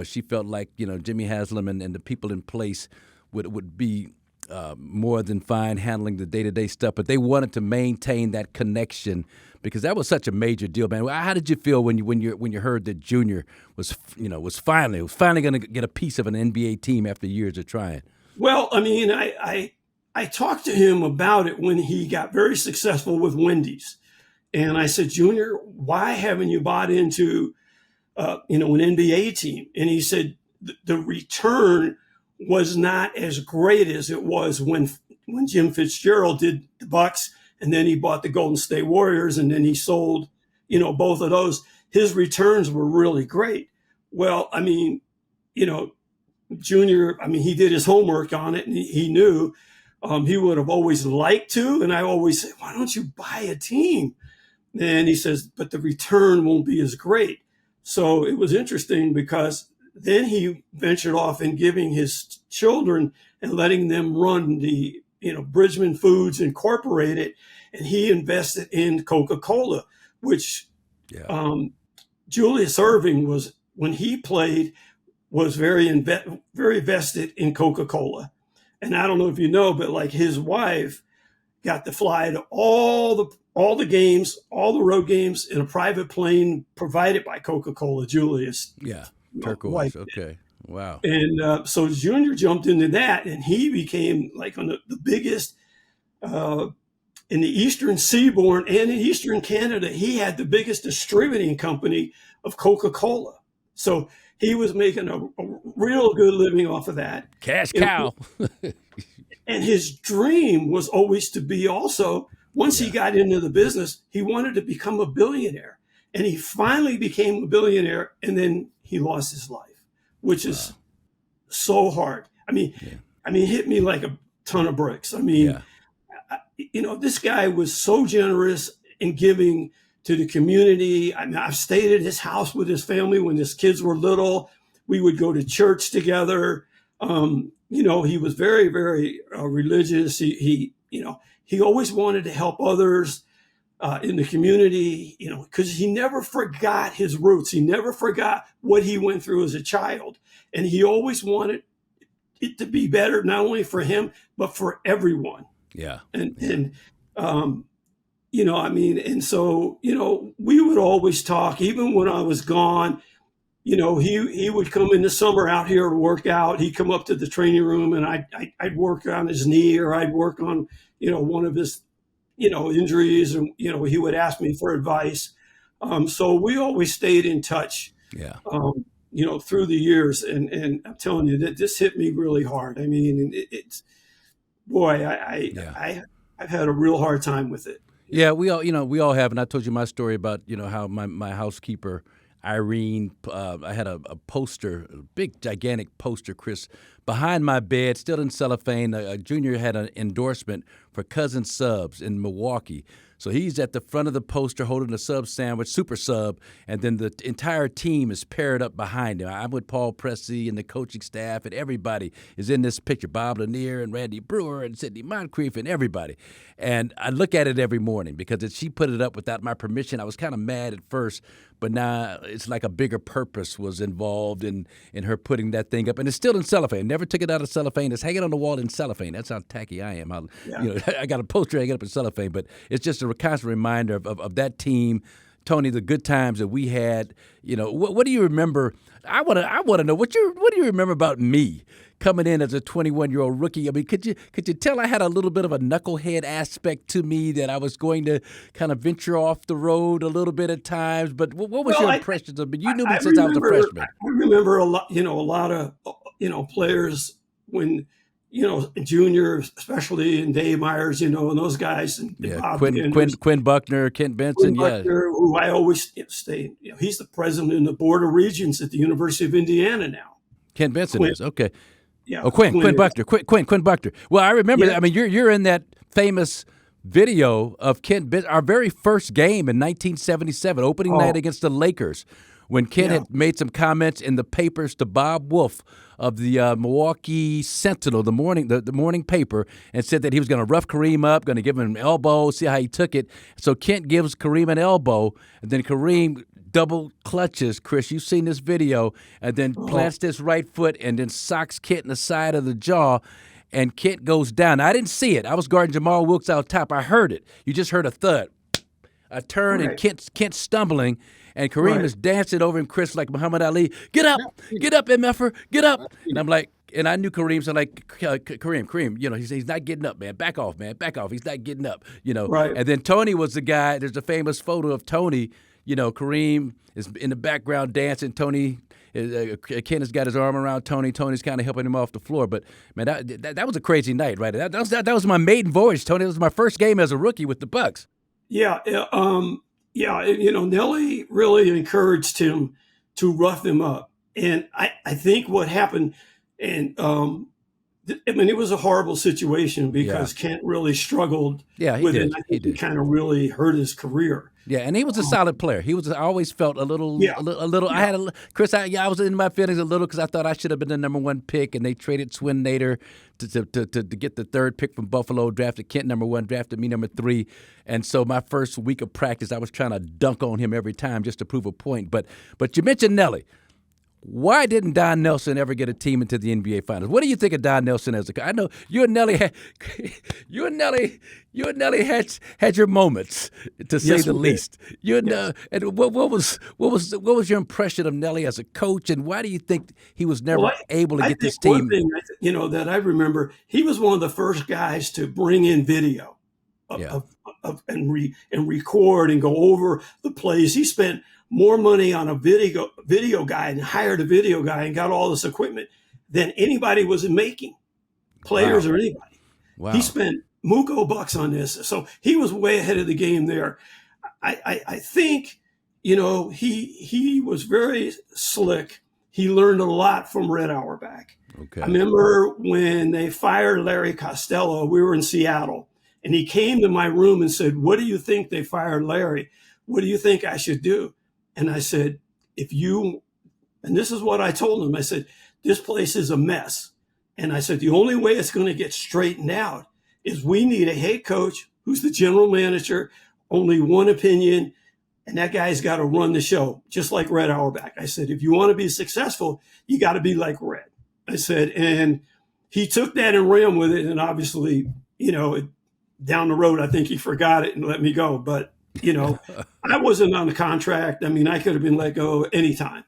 she felt like, Jimmy Haslam and the people in place would be more than fine handling the day-to-day stuff, but they wanted to maintain that connection because that was such a major deal, man. How did you feel when you heard that Junior was finally going to get a piece of an NBA team after years of trying? Well, I mean, I talked to him about it when he got very successful with Wendy's. And I said, Junior, why haven't you bought into, an NBA team? And he said, the return was not as great as it was when Jim Fitzgerald did the Bucks and then he bought the Golden State Warriors, and then he sold, both of those. His returns were really great. Well, I mean, Junior, he did his homework on it, and he knew he would have always liked to. And I always say, why don't you buy a team? And he says, but the return won't be as great. So it was interesting because then he ventured off in giving his children and letting them run the, Bridgeman Foods Incorporated, and he invested in Coca-Cola, which Julius Erving was, when he played, was very vested in Coca-Cola. And I don't know if you know, but like his wife got to fly to all the games, all the road games in a private plane provided by Coca-Cola. Julius, turquoise. Okay, wow. And so Junior jumped into that, and he became like on the biggest in the Eastern Seaboard and in Eastern Canada. He had the biggest distributing company of Coca-Cola. So he was making a real good living off of that. Cash cow. And his dream was always to be also, once he got into the business, he wanted to become a billionaire. And he finally became a billionaire, and then he lost his life, which is so hard. It hit me like a ton of bricks. This guy was so generous in giving to the community. I've stayed at his house with his family when his kids were little. We would go to church together. He was very, very religious. He always wanted to help others in the community, because he never forgot his roots. He never forgot what he went through as a child. And he always wanted it to be better, not only for him, but for everyone. Yeah. And so, we would always talk, even when I was gone. He would come in the summer out here to work out. He'd come up to the training room, and I'd work on his knee, or I'd work on, one of his, injuries, and, he would ask me for advice. So we always stayed in touch, through the years. And I'm telling you that this hit me really hard. I've had a real hard time with it. Yeah, we all have. And I told you my story about, how my housekeeper, Irene, I had a poster, a big, gigantic poster, Kris, behind my bed, still in cellophane. Junior had an endorsement for Cousin Subs in Milwaukee. So he's at the front of the poster holding a sub sandwich, super sub, and then the entire team is paired up behind him. I'm with Paul Pressey and the coaching staff, and everybody is in this picture, Bob Lanier and Randy Brewer and Sidney Moncrief and everybody. And I look at it every morning because she put it up without my permission. I was kind of mad at first, but now it's like a bigger purpose was involved in her putting that thing up. And it's still in cellophane. Never took it out of cellophane. It's hanging on the wall in cellophane. That's how tacky I am. I got a poster hanging up in cellophane, but it's just a constant reminder of that team, Tony, the good times that we had. What do you remember? I want to know what do you remember about me coming in as a 21-year-old rookie? Could you tell I had a little bit of a knucklehead aspect to me, that I was going to kind of venture off the road a little bit at times? But what was your impressions of me? You knew me since I was a freshman. I remember a lot of players when. Junior, especially, and Dave Myers, and those guys, and Bob Quinn Buckner, Kent Benson, Buckner, who I always stay. He's the president of the Board of Regents at the University of Indiana now. Kent Benson is okay. Yeah. Oh, Quinn Buckner. Well, I remember that. You're in that famous video of Kent Benson, our very first game in 1977, opening night against the Lakers, when Kent had made some comments in the papers to Bob Wolf of the Milwaukee Sentinel, the morning paper, and said that he was going to rough Kareem up, going to give him an elbow, see how he took it. So Kent gives Kareem an elbow, and then Kareem double clutches, Kris, you've seen this video, and then plants this right foot and then socks Kent in the side of the jaw, and Kent goes down. Now, I didn't see it. I was guarding Jamal Wilkes out top. I heard it. You just heard a thud. A turn, and Kent stumbling, and Kareem is dancing over him, Kris, like Muhammad Ali. Get up, MFer, get up. And I'm like, and I knew Kareem, so I'm like, Kareem, he's not getting up, man. Back off, man. Back off. He's not getting up, Right. And then Tony was the guy. There's a famous photo of Tony. Kareem is in the background dancing. Tony Ken has got his arm around Tony. Tony's kind of helping him off the floor. But, man, that was a crazy night, right? That was my maiden voyage, Tony. It was my first game as a rookie with the Bucks. Yeah. Nelly really encouraged him to rough him up. And I think what happened, and it was a horrible situation because Kent really struggled with it. I think he kind of really hurt his career. Yeah, and he was a solid player. I always felt a little. I was in my feelings a little because I thought I should have been the number 1 pick, and they traded Swin Nader to get the 3rd pick from Buffalo, drafted Kent number 1, drafted me number 3, and so my first week of practice, I was trying to dunk on him every time just to prove a point. But you mentioned Nelly. Why didn't Don Nelson ever get a team into the NBA Finals? What do you think of Don Nelson as a coach? I know you and Nelly had your moments, to say the least. And what was your impression of Nelly as a coach, and why do you think he was never able to get this team? One thing that I remember, he was one of the first guys to bring in video and record and go over the plays. He spent more money on a video guy and hired a video guy and got all this equipment than anybody was making, players or anybody. Wow. He spent Muko bucks on this. So he was way ahead of the game there. I think, he was very slick. He learned a lot from Red Auerbach. Okay. I remember when they fired Larry Costello, we were in Seattle, and he came to my room and said, "What do you think they fired Larry? What do you think I should do?" And I said, and this is what I told him. I said, "This place is a mess." And I said, "The only way it's going to get straightened out is we need a head coach who's the general manager, only one opinion, and that guy's got to run the show, just like Red Auerbach." I said, "If you want to be successful, you got to be like Red." I said, and he took that and ran with it. And obviously, down the road, I think he forgot it and let me go. But I wasn't on the contract. I mean, I could have been let go anytime,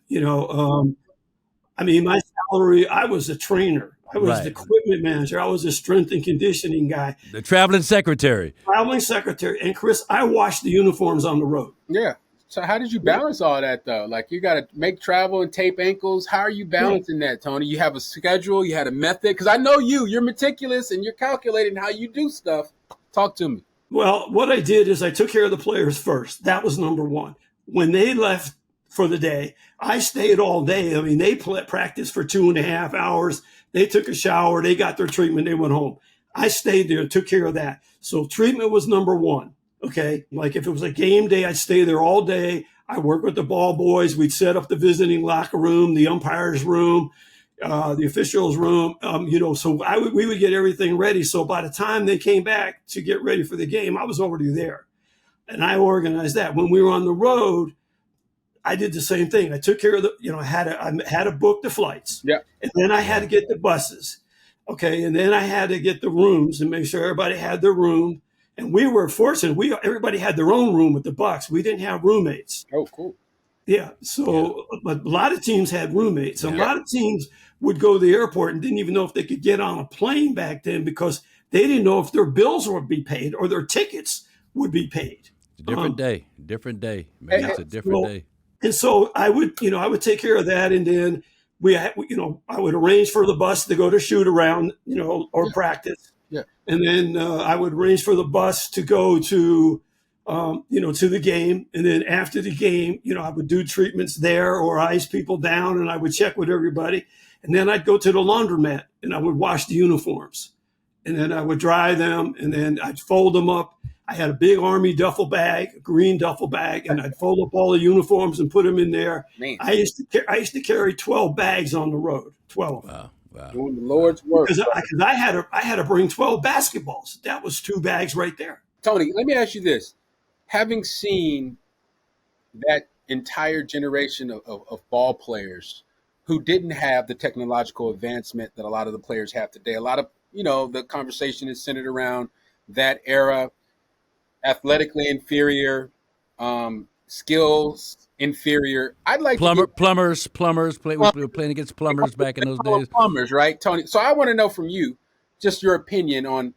my salary, I was a trainer. I was the equipment manager. I was a strength and conditioning guy. The traveling secretary. And Kris, I washed the uniforms on the road. Yeah. So how did you balance all that, though? Like, you got to make travel and tape ankles. How are you balancing that, Tony? You have a schedule. You had a method? Because I know you're meticulous and you're calculating how you do stuff. Talk to me. Well, what I did is I took care of the players first. That was number 1. When they left for the day, I stayed all day. I mean, they practiced for 2.5 hours. They took a shower. They got their treatment. They went home. I stayed there, took care of that. So treatment was number 1. Okay. Like if it was a game day, I'd stay there all day. I worked with the ball boys. We'd set up the visiting locker room, the umpire's room, the officials' room, so we would get everything ready. So by the time they came back to get ready for the game, I was already there. And I organized that. When we were on the road, I did the same thing. I took care of I had to book the flights. Yeah. And then I had to get the buses. Okay. And then I had to get the rooms and make sure everybody had their room. And we were fortunate. Everybody had their own room with the Bucks. We didn't have roommates. Oh, cool. Yeah. So but a lot of teams had roommates. A lot of teams would go to the airport and didn't even know if they could get on a plane back then because they didn't know if their bills would be paid or their tickets would be paid. It's a different day. Man, it's a different day. And so I would take care of that. And then I would arrange for the bus to go to shoot around, or practice. Yeah. And then I would arrange for the bus to go to the game. And then after the game, I would do treatments there or ice people down, and I would check with everybody. And then I'd go to the laundromat and I would wash the uniforms, and then I would dry them, and then I'd fold them up. I had a big Army duffel bag, a green duffel bag, and I'd fold up all the uniforms and put them in there. Man. I used to carry 12 bags on the road, 12. Wow. Doing the Lord's work. Because I had to bring 12 basketballs. That was 2 bags right there. Tony, let me ask you this. Having seen that entire generation of ball players who didn't have the technological advancement that a lot of the players have today, a lot of, the conversation is centered around that era, athletically inferior, skills inferior. I'd like plumbers. We were playing against plumbers back in those days. Plumbers, right, Tony? So I want to know from you, just your opinion on,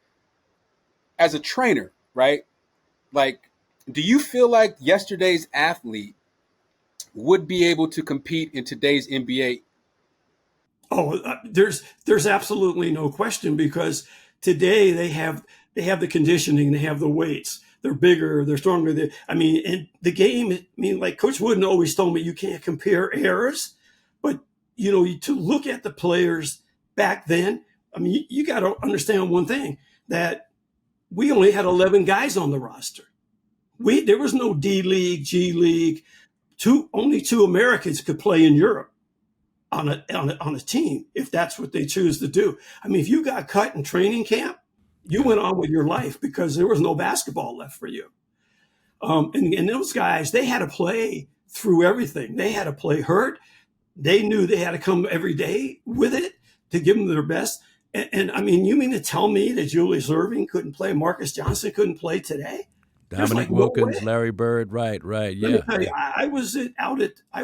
as a trainer, right? Like, do you feel like yesterday's athlete would be able to compete in today's NBA? Oh, there's absolutely no question, because today they have the conditioning, they have the weights, they're bigger, they're stronger. And the game. Like Coach Wooden always told me, you can't compare eras, but to look at the players back then. You got to understand one thing, that we only had 11 guys on the roster. There was no D League, G League. Only 2 Americans could play in Europe on a team, if that's what they choose to do. If you got cut in training camp, you went on with your life, because there was no basketball left for you. And those guys, they had to play through everything. They had to play hurt. They knew they had to come every day with it to give them their best. And you mean to tell me that Julius Erving couldn't play, Marques Johnson couldn't play today? Dominic Wilkins, no Larry Bird, right, yeah. Let me tell you, I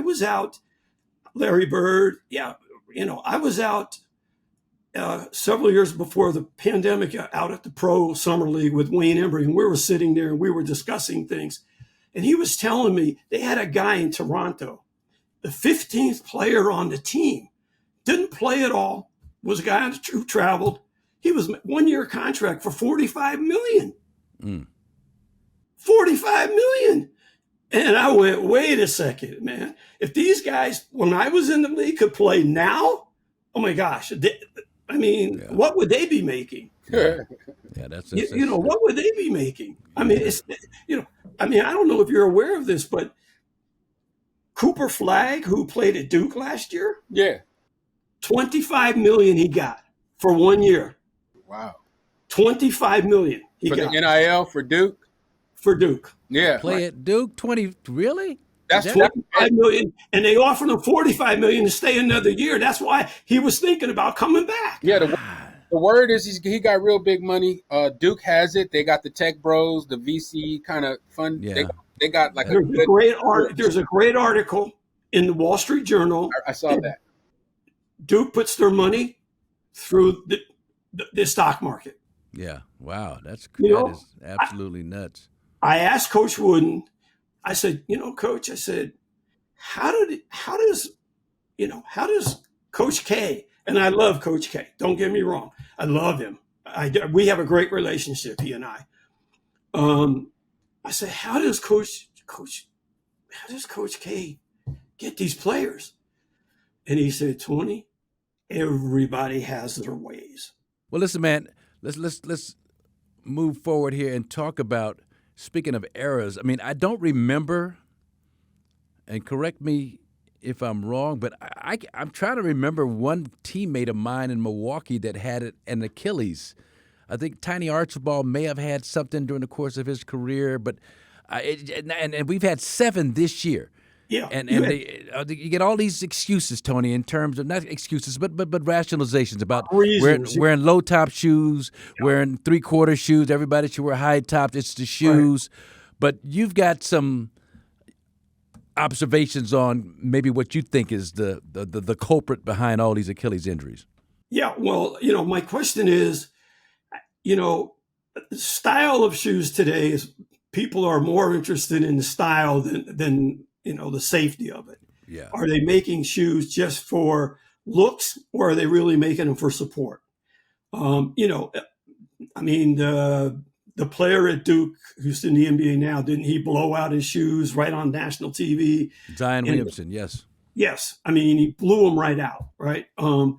was out, Larry Bird, I was out several years before the pandemic, out at the Pro Summer League with Wayne Embry, and we were sitting there and we were discussing things. And he was telling me they had a guy in Toronto, the 15th player on the team, didn't play at all, was a guy who traveled. He was 1-year contract for $45 million. $45 million. And I went, wait a second, man. If these guys, when I was in the league, could play now, oh my gosh. What would they be making? Yeah, that's what would they be making? I don't know if you're aware of this, but Cooper Flagg, who played at Duke last year, $25 million he got for 1 year. Wow. $25 million he got. For the NIL for Duke? For Duke. Yeah. Play at Duke, 20, really? That's $25 million, and they offered him $45 million to stay another year. That's why he was thinking about coming back. Yeah, the word is he got real big money. Duke has it. They got the tech bros, the VC kind of fund. Yeah. They got like there's a great article in the Wall Street Journal. I saw that. Duke puts their money through the stock market. Yeah. Wow. That is absolutely nuts. I asked Coach Wooden, I said, Coach, I said, how does Coach K, and I love Coach K, don't get me wrong, I love him. We have a great relationship, he and I. I said, how does Coach K get these players? And he said, Tony, everybody has their ways. Well, listen, man, let's move forward here and talk about, speaking of eras. I don't remember, and correct me if I'm wrong, but I'm trying to remember one teammate of mine in Milwaukee that had an Achilles. I think Tiny Archibald may have had something during the course of his career, but and we've had 7 this year. Yeah, and you get all these excuses, Tony, in terms of not excuses, but rationalizations about wearing low top shoes, wearing 3/4 shoes. Everybody should wear high tops. It's the shoes, but you've got some observations on maybe what you think is the culprit behind all these Achilles injuries. Yeah, well, my question is, the style of shoes today is people are more interested in the style than the safety of it. Yeah. Are they making shoes just for looks, or are they really making them for support? The player at Duke who's in the NBA now, didn't he blow out his shoes right on national TV? Zion Williamson, yes. Yes. He blew them right out, right? I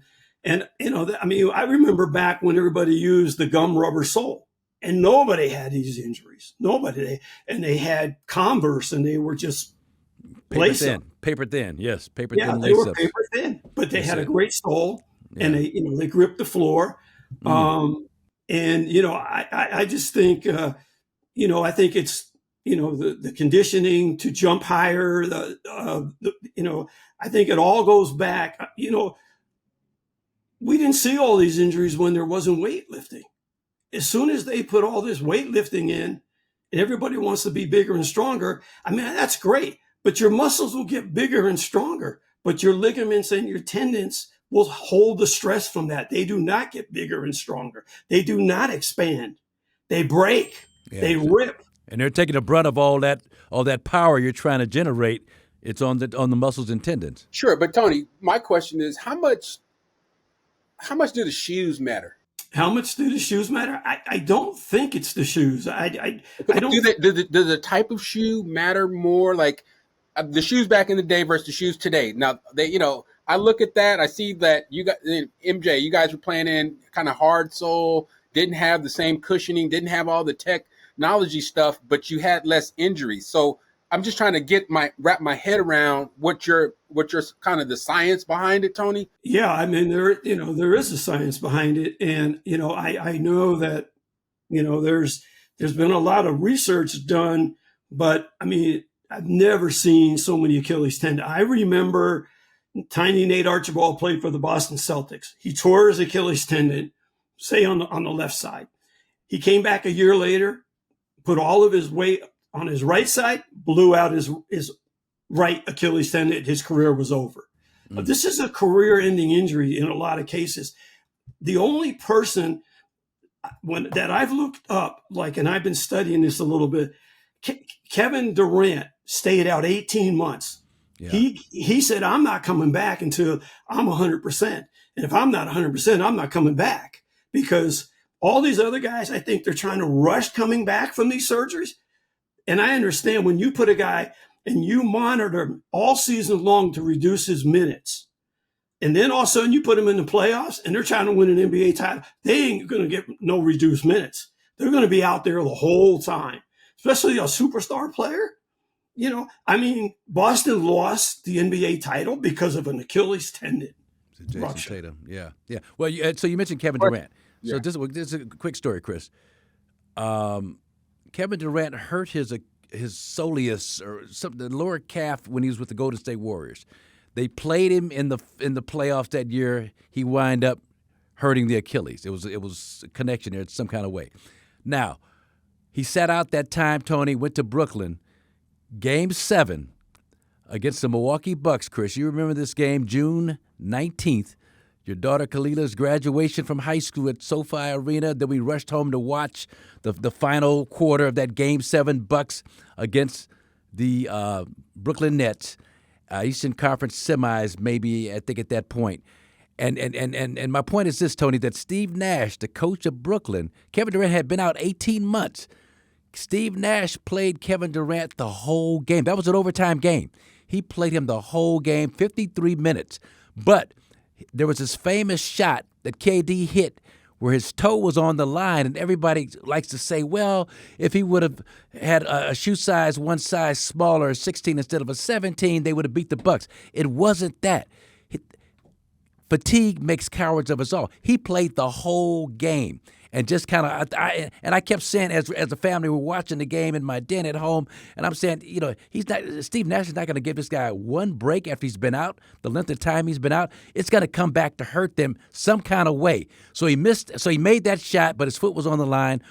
remember back when everybody used the gum rubber sole, and nobody had these injuries. Nobody. And they had Converse, and they were just paper thin, yes, paper thin. Yeah, they were paper thin, but they had a great sole, and they gripped the floor. I just think, I think it's, the conditioning to jump higher. I think it all goes back. We didn't see all these injuries when there wasn't weightlifting. As soon as they put all this weightlifting in, and everybody wants to be bigger and stronger, that's great. But your muscles will get bigger and stronger, but your ligaments and your tendons will hold the stress from that. They do not get bigger and stronger. They do not expand. They break. They rip. And they're taking the brunt of all that power you're trying to generate It's on the muscles and tendons. Sure, but Tony, my question is, how much do the shoes matter? How much do the shoes matter? I don't think it's the shoes. I don't. Do the type of shoe matter more? Like the shoes back in the day versus the shoes today. Now I look at that. I see that you got MJ. You guys were playing in kind of hard sole, didn't have the same cushioning, didn't have all the technology stuff, but you had less injuries. So I'm just trying to wrap my head around what your kind of the science behind it, Tony. Yeah, I mean there is a science behind it, and I know that there's been a lot of research done, but I mean I've never seen so many Achilles tendon. I remember Tiny Nate Archibald played for the Boston Celtics. He tore his Achilles tendon, say on the left side. He came back a year later, put all of his weight on his right side, blew out his right Achilles tendon. His career was over. This is a career-ending injury in a lot of cases. The only person that I've looked up, and I've been studying this a little bit, Kevin Durant stayed out 18 months. Yeah. He said, I'm not coming back until I'm 100%. And if I'm not 100%, I'm not coming back, because all these other guys, I think they're trying to rush coming back from these surgeries. And I understand when you put a guy and you monitor him all season long to reduce his minutes, and then all of a sudden you put him in the playoffs and they're trying to win an NBA title, they ain't going to get no reduced minutes. They're going to be out there the whole time, especially a superstar player. I mean, Boston lost the NBA title because of an Achilles tendon rupture. Tatum. Yeah. Well, so you mentioned Kevin Durant. So this is a quick story, Kris. Kevin Durant hurt his soleus or something, the lower calf, when he was with the Golden State Warriors. They played him in the playoffs that year. He wound up hurting the Achilles. It was a connection there in some kind of way. Now, he sat out that time, Tony, went to Brooklyn. Game 7 against the Milwaukee Bucks, Kris. You remember this game, June 19th. Your daughter Khalila's graduation from high school at SoFi Arena. Then we rushed home to watch the final quarter of that Game 7 Bucks against the Brooklyn Nets. Eastern Conference semis, maybe, I think, at that point. And my point is this, Tony, that Steve Nash, the coach of Brooklyn, Kevin Durant had been out 18 months. Steve Nash played Kevin Durant the whole game. That was an overtime game. He played him the whole game, 53 minutes. But there was this famous shot that KD hit where his toe was on the line, and everybody likes to say, well, if he would have had a shoe size one size smaller, a 16 instead of a 17, they would have beat the Bucks. It wasn't that. Fatigue makes cowards of us all. He played the whole game. And just kind of, I kept saying as a family, we're watching the game in my den at home, and I'm saying, Steve Nash is not going to give this guy one break after he's been out, the length of time he's been out. It's going to come back to hurt them some kind of way. So he made that shot, but his foot was on the line.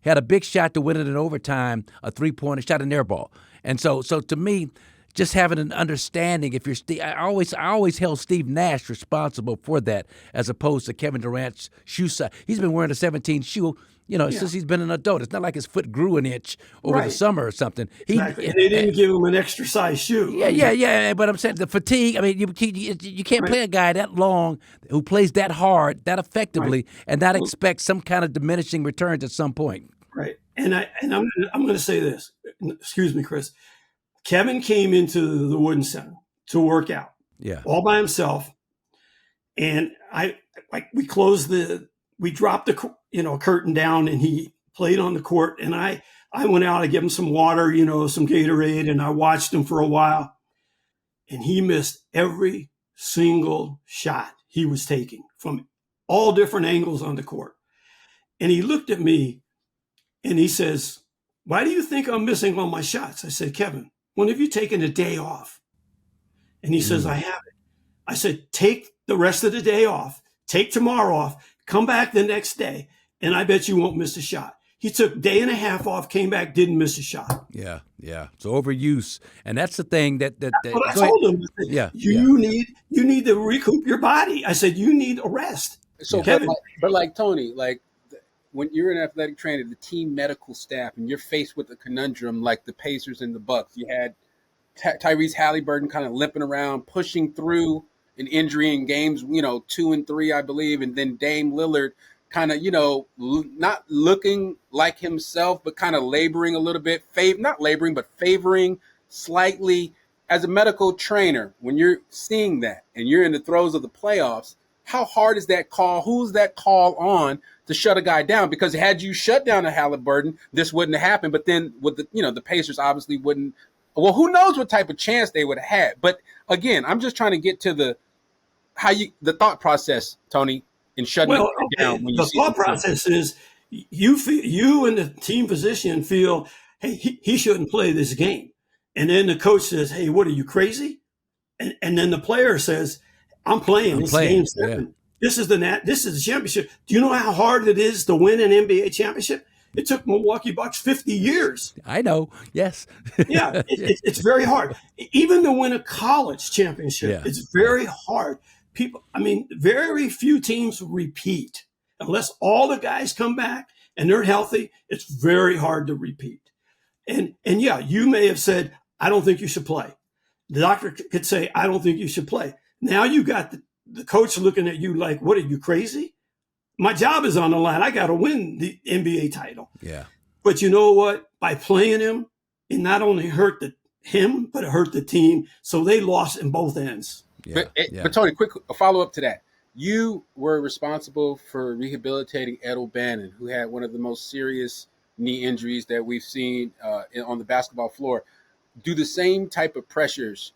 He had a big shot to win it in overtime, a three-pointer, shot an air ball. And so to me, just having an understanding, if you're Steve, I always held Steve Nash responsible for that, as opposed to Kevin Durant's shoe size. He's been wearing a 17 shoe, since he's been an adult. It's not like his foot grew an inch over the summer or something. Exactly. And they didn't give him an extra size shoe. Yeah. But I'm saying the fatigue. I mean, you can't play a guy that long who plays that hard, that effectively, and not expect some kind of diminishing returns at some point. Right. And I'm going to say this. Excuse me, Kris. Kevin came into the Wooden Center to work out, all by himself, and we dropped the curtain down, and he played on the court, and I went out, I gave him some water, some Gatorade, and I watched him for a while, and he missed every single shot he was taking from all different angles on the court, and he looked at me, and he says, "Why do you think I'm missing all my shots?" I said, "Kevin, when have you taken a day off?" And he says, "I haven't." I said, "Take the rest of the day off. Take tomorrow off. Come back the next day, and I bet you won't miss a shot." He took a day and a half off, came back, didn't miss a shot. Yeah. So overuse, and that's the thing that what I told him. You need to recoup your body. I said, you need a rest. So, Kevin, but like Tony, when you're an athletic trainer, the team medical staff, and you're faced with a conundrum like the Pacers and the Bucks, you had Tyrese Halliburton kind of limping around, pushing through an injury in games, 2 and 3, I believe. And then Dame Lillard kind of, not looking like himself, but kind of laboring a little bit, not laboring, but favoring slightly. As a medical trainer, when you're seeing that and you're in the throes of the playoffs, how hard is that call? Who's that call on to shut a guy down? Because had you shut down a Halliburton, this wouldn't have happened. But then with the Pacers obviously wouldn't. Well, who knows what type of chance they would have had. But again, I'm just trying to get to the thought process, Tony, in shutting it down. When the thought process is you and the team physician feel, hey, he shouldn't play this game. And then the coach says, hey, what are you, crazy? And then the player says, I'm playing. It's game 7. Yeah. This is the championship. Do you know how hard it is to win an NBA championship? It took Milwaukee Bucks 50 years. I know. Yes. Yeah, it's very hard. Even to win a college championship, it's very hard. Very few teams repeat. Unless all the guys come back and they're healthy, it's very hard to repeat. And yeah, you may have said, I don't think you should play. The doctor could say, I don't think you should play. Now you got the coach looking at you like, what, are you crazy? My job is on the line. I got to win the NBA title. Yeah. But you know what? By playing him, it not only hurt him, but it hurt the team. So they lost in both ends. Yeah. But Tony, quick follow-up to that. You were responsible for rehabilitating Ed O'Bannon, who had one of the most serious knee injuries that we've seen on the basketball floor. Do the same type of pressures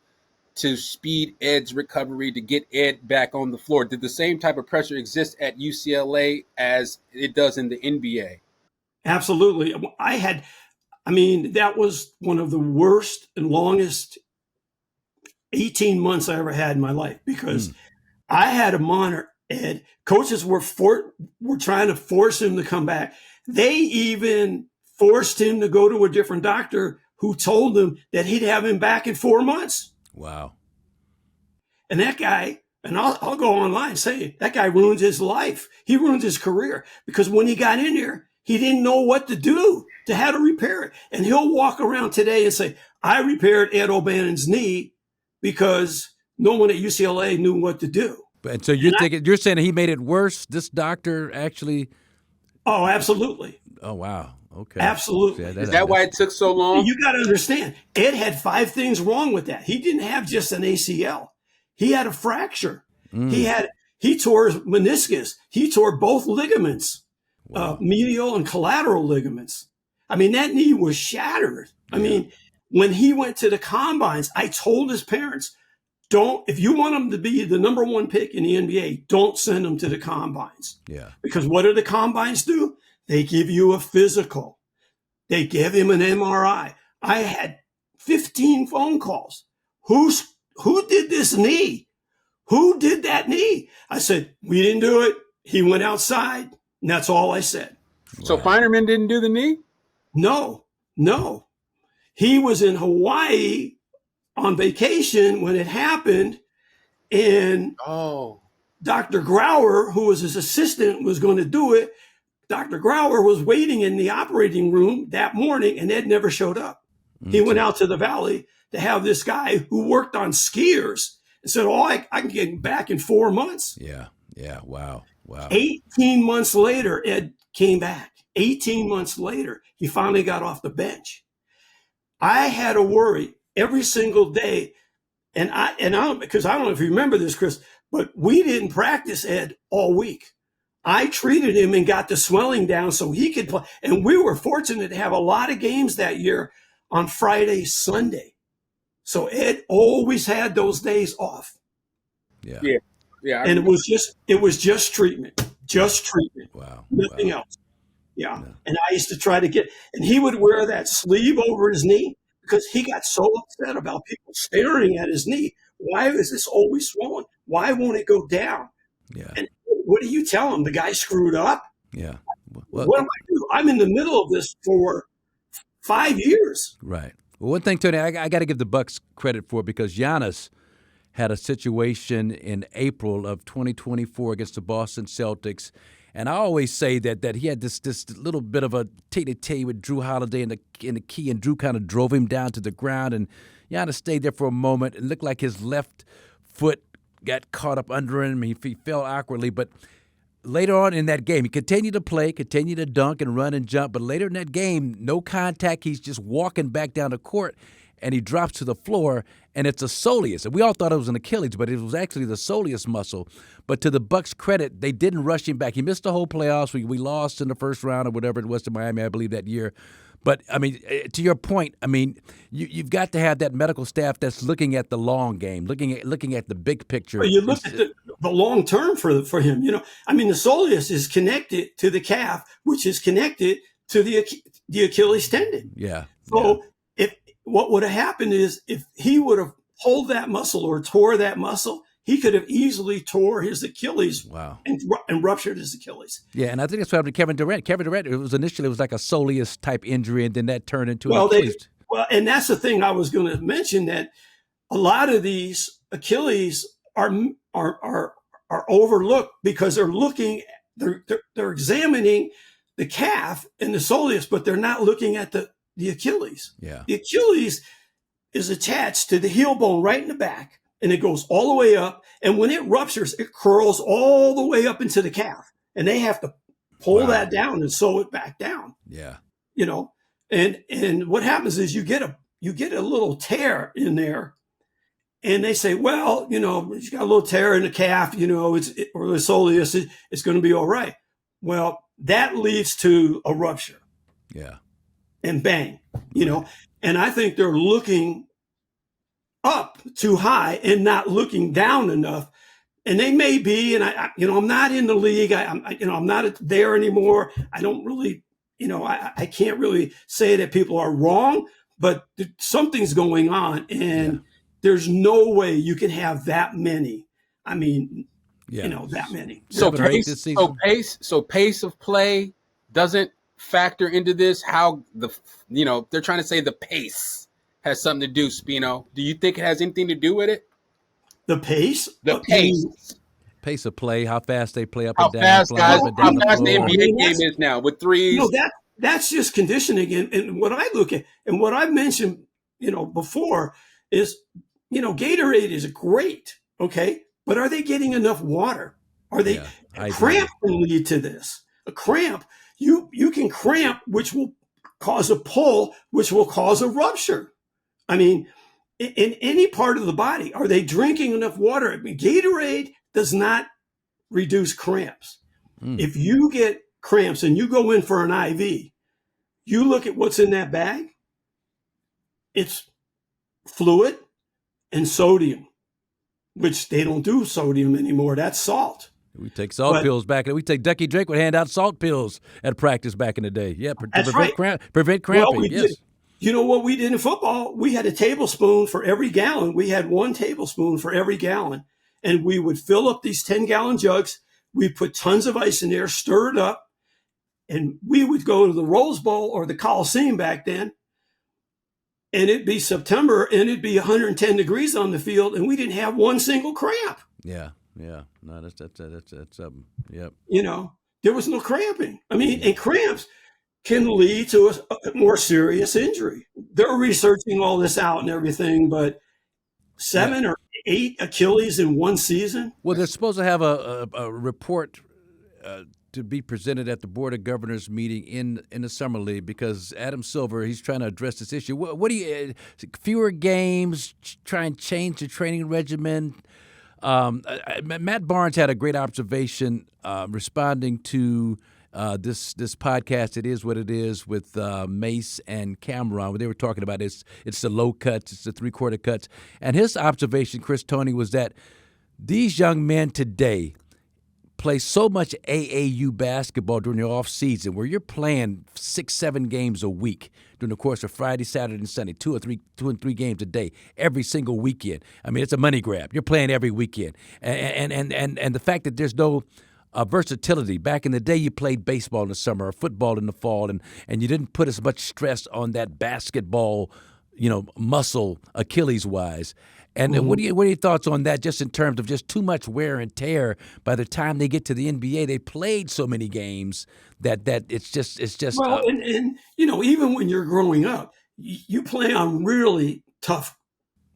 to speed Ed's recovery to get Ed back on the floor? Did the same type of pressure exist at UCLA as it does in the NBA? Absolutely. That was one of the worst and longest 18 months I ever had in my life, because I had to monitor Ed. Coaches were trying to force him to come back. They even forced him to go to a different doctor who told him that he'd have him back in 4 months. Wow. And that guy, and I'll go online and say, that guy ruined his life. He ruined his career, because when he got in there, he didn't know what to do, to how to repair it. And he'll walk around today and say, I repaired Ed O'Bannon's knee because no one at UCLA knew what to do. And so you're saying he made it worse? This doctor actually? Oh, absolutely. Oh, wow. Okay. Absolutely. Is that why it took so long? You got to understand, Ed had 5 things wrong with that. He didn't have just an ACL. He had a fracture. He tore his meniscus. He tore both ligaments, medial and collateral ligaments. That knee was shattered. When he went to the combines, I told his parents, if you want him to be the number 1 pick in the NBA, don't send him to the combines. Yeah. Because what do the combines do? They give you a physical. They give him an MRI. I had 15 phone calls. Who did this knee? Who did that knee? I said, we didn't do it. He went outside. And that's all I said. So Finerman didn't do the knee? No. He was in Hawaii on vacation when it happened. And Dr. Grauer, who was his assistant, was going to do it. Dr. Grauer was waiting in the operating room that morning, and Ed never showed up. He went out to the valley to have this guy who worked on skiers and said, I can get back in 4 months. Yeah. Wow. 18 months later, Ed came back. 18 months later, he finally got off the bench. I had to worry every single day. And I don't know if you remember this, Chris, but we didn't practice Ed all week. I treated him and got the swelling down so he could play. And we were fortunate to have a lot of games that year on Friday, Sunday. So Ed always had those days off. Yeah. And it was just treatment. Wow. Nothing else. Yeah. No. And I used to try to and he would wear that sleeve over his knee because he got so upset about people staring at his knee. Why is this always swollen? Why won't it go down? Yeah. And what do you tell him? The guy screwed up? Yeah. What do I do? I'm in the middle of this for 5 years. Right. Well, one thing, Tony, I got to give the Bucks credit for, because Giannis had a situation in April of 2024 against the Boston Celtics. And I always say that he had this little bit of a tete-a-tete with Drew Holiday in the key, and Drew kind of drove him down to the ground. And Giannis stayed there for a moment. It looked like his left foot got caught up under him. He fell awkwardly, but later on in that game, he continued to play, continued to dunk and run and jump. But later in that game, no contact. He's just walking back down the court, and he drops to the floor, and it's a soleus. And we all thought it was an Achilles, but it was actually the soleus muscle. But to the Bucks' credit, they didn't rush him back. He missed the whole playoffs. We lost in the first round or whatever it was to Miami, I believe, that year. But, I mean, to your point, I mean, you've got to have that medical staff that's looking at the long game, looking at the big picture. Well, you look at the long term for him. You know, I mean, the soleus is connected to the calf, which is connected to the Achilles tendon. Yeah. So what would have happened is if he would have pulled that muscle or tore that muscle, he could have easily tore his Achilles and ruptured his Achilles. Yeah, and I think that's what happened to Kevin Durant. Kevin Durant, it was like a soleus type injury, and then that turned into an Achilles. And that's the thing I was going to mention, that a lot of these Achilles are overlooked because they're examining the calf and the soleus, but they're not looking at the Achilles. Yeah, the Achilles is attached to the heel bone right in the back. And it goes all the way up. And when it ruptures, it curls all the way up into the calf. And they have to pull that down and sew it back down. Yeah. You know, and what happens is you get a little tear in there. And they say, well, you know, you got a little tear in the calf, you know, or the soleus, it's going to be all right. Well, that leads to a rupture. Yeah. And bang, you know. And I think they're looking up too high and not looking down enough. And they may be, and I'm not in the league. I'm not there anymore. I don't really, I can't really say that people are wrong, but something's going on, and there's no way you can have that many. I mean, that many. So pace of play doesn't factor into this. How they're trying to say the pace has something to do, Spino. Do you think it has anything to do with it? The pace? The pace. Pace of play, how fast they play up how and down. Fast, guys, up and how down fast the the NBA game is now with threes. That's just conditioning. And what I look at, and what I mentioned, before is, Gatorade is great, okay? But are they getting enough water? Are they cramp can lead to this? A cramp, you can cramp, which will cause a pull, which will cause a rupture. I mean, in any part of the body, are they drinking enough water? I mean, Gatorade does not reduce cramps. If you get cramps and you go in for an IV, you look at what's in that bag. It's fluid and sodium, which they don't do sodium anymore. That's salt. We take salt pills back. We take Ducky Drake would hand out salt pills at practice back in the day. Yeah, prevent cramping. Yes. You know what we did in football? We had a tablespoon for every gallon. We had 1 tablespoon for every gallon. And we would fill up these 10-gallon jugs. We put tons of ice in there, stir it up. And we would go to the Rose Bowl or the Coliseum back then. And it'd be September and it'd be 110 degrees on the field. And we didn't have one single cramp. Yeah. No, that's yep. There was no cramping. I mean, and cramps can lead to a more serious injury. They're researching all this out and everything, but 7 or 8 Achilles in one season? Well, they're supposed to have a report to be presented at the Board of Governors meeting in the Summer League, because Adam Silver, he's trying to address this issue. What do you fewer games, try and change the training regimen? Matt Barnes had a great observation responding to this podcast. It is what it is with Mace and Cameron. What they were talking about it's the low cuts, it's the 3/4 cuts, and his observation, Chris Tony, was that these young men today play so much AAU basketball during the off season, where you're playing 6-7 games a week during the course of Friday, Saturday, and Sunday, 2 and 3 games a day, every single weekend. I mean, it's a money grab. You're playing every weekend, and the fact that there's no versatility. Back in the day, you played baseball in the summer or football in the fall, and you didn't put as much stress on that basketball, muscle Achilles-wise. And what are your thoughts on that, just in terms of just too much wear and tear? By the time they get to the NBA, they played so many games that it's just. Well, and even when you're growing up, you play on really tough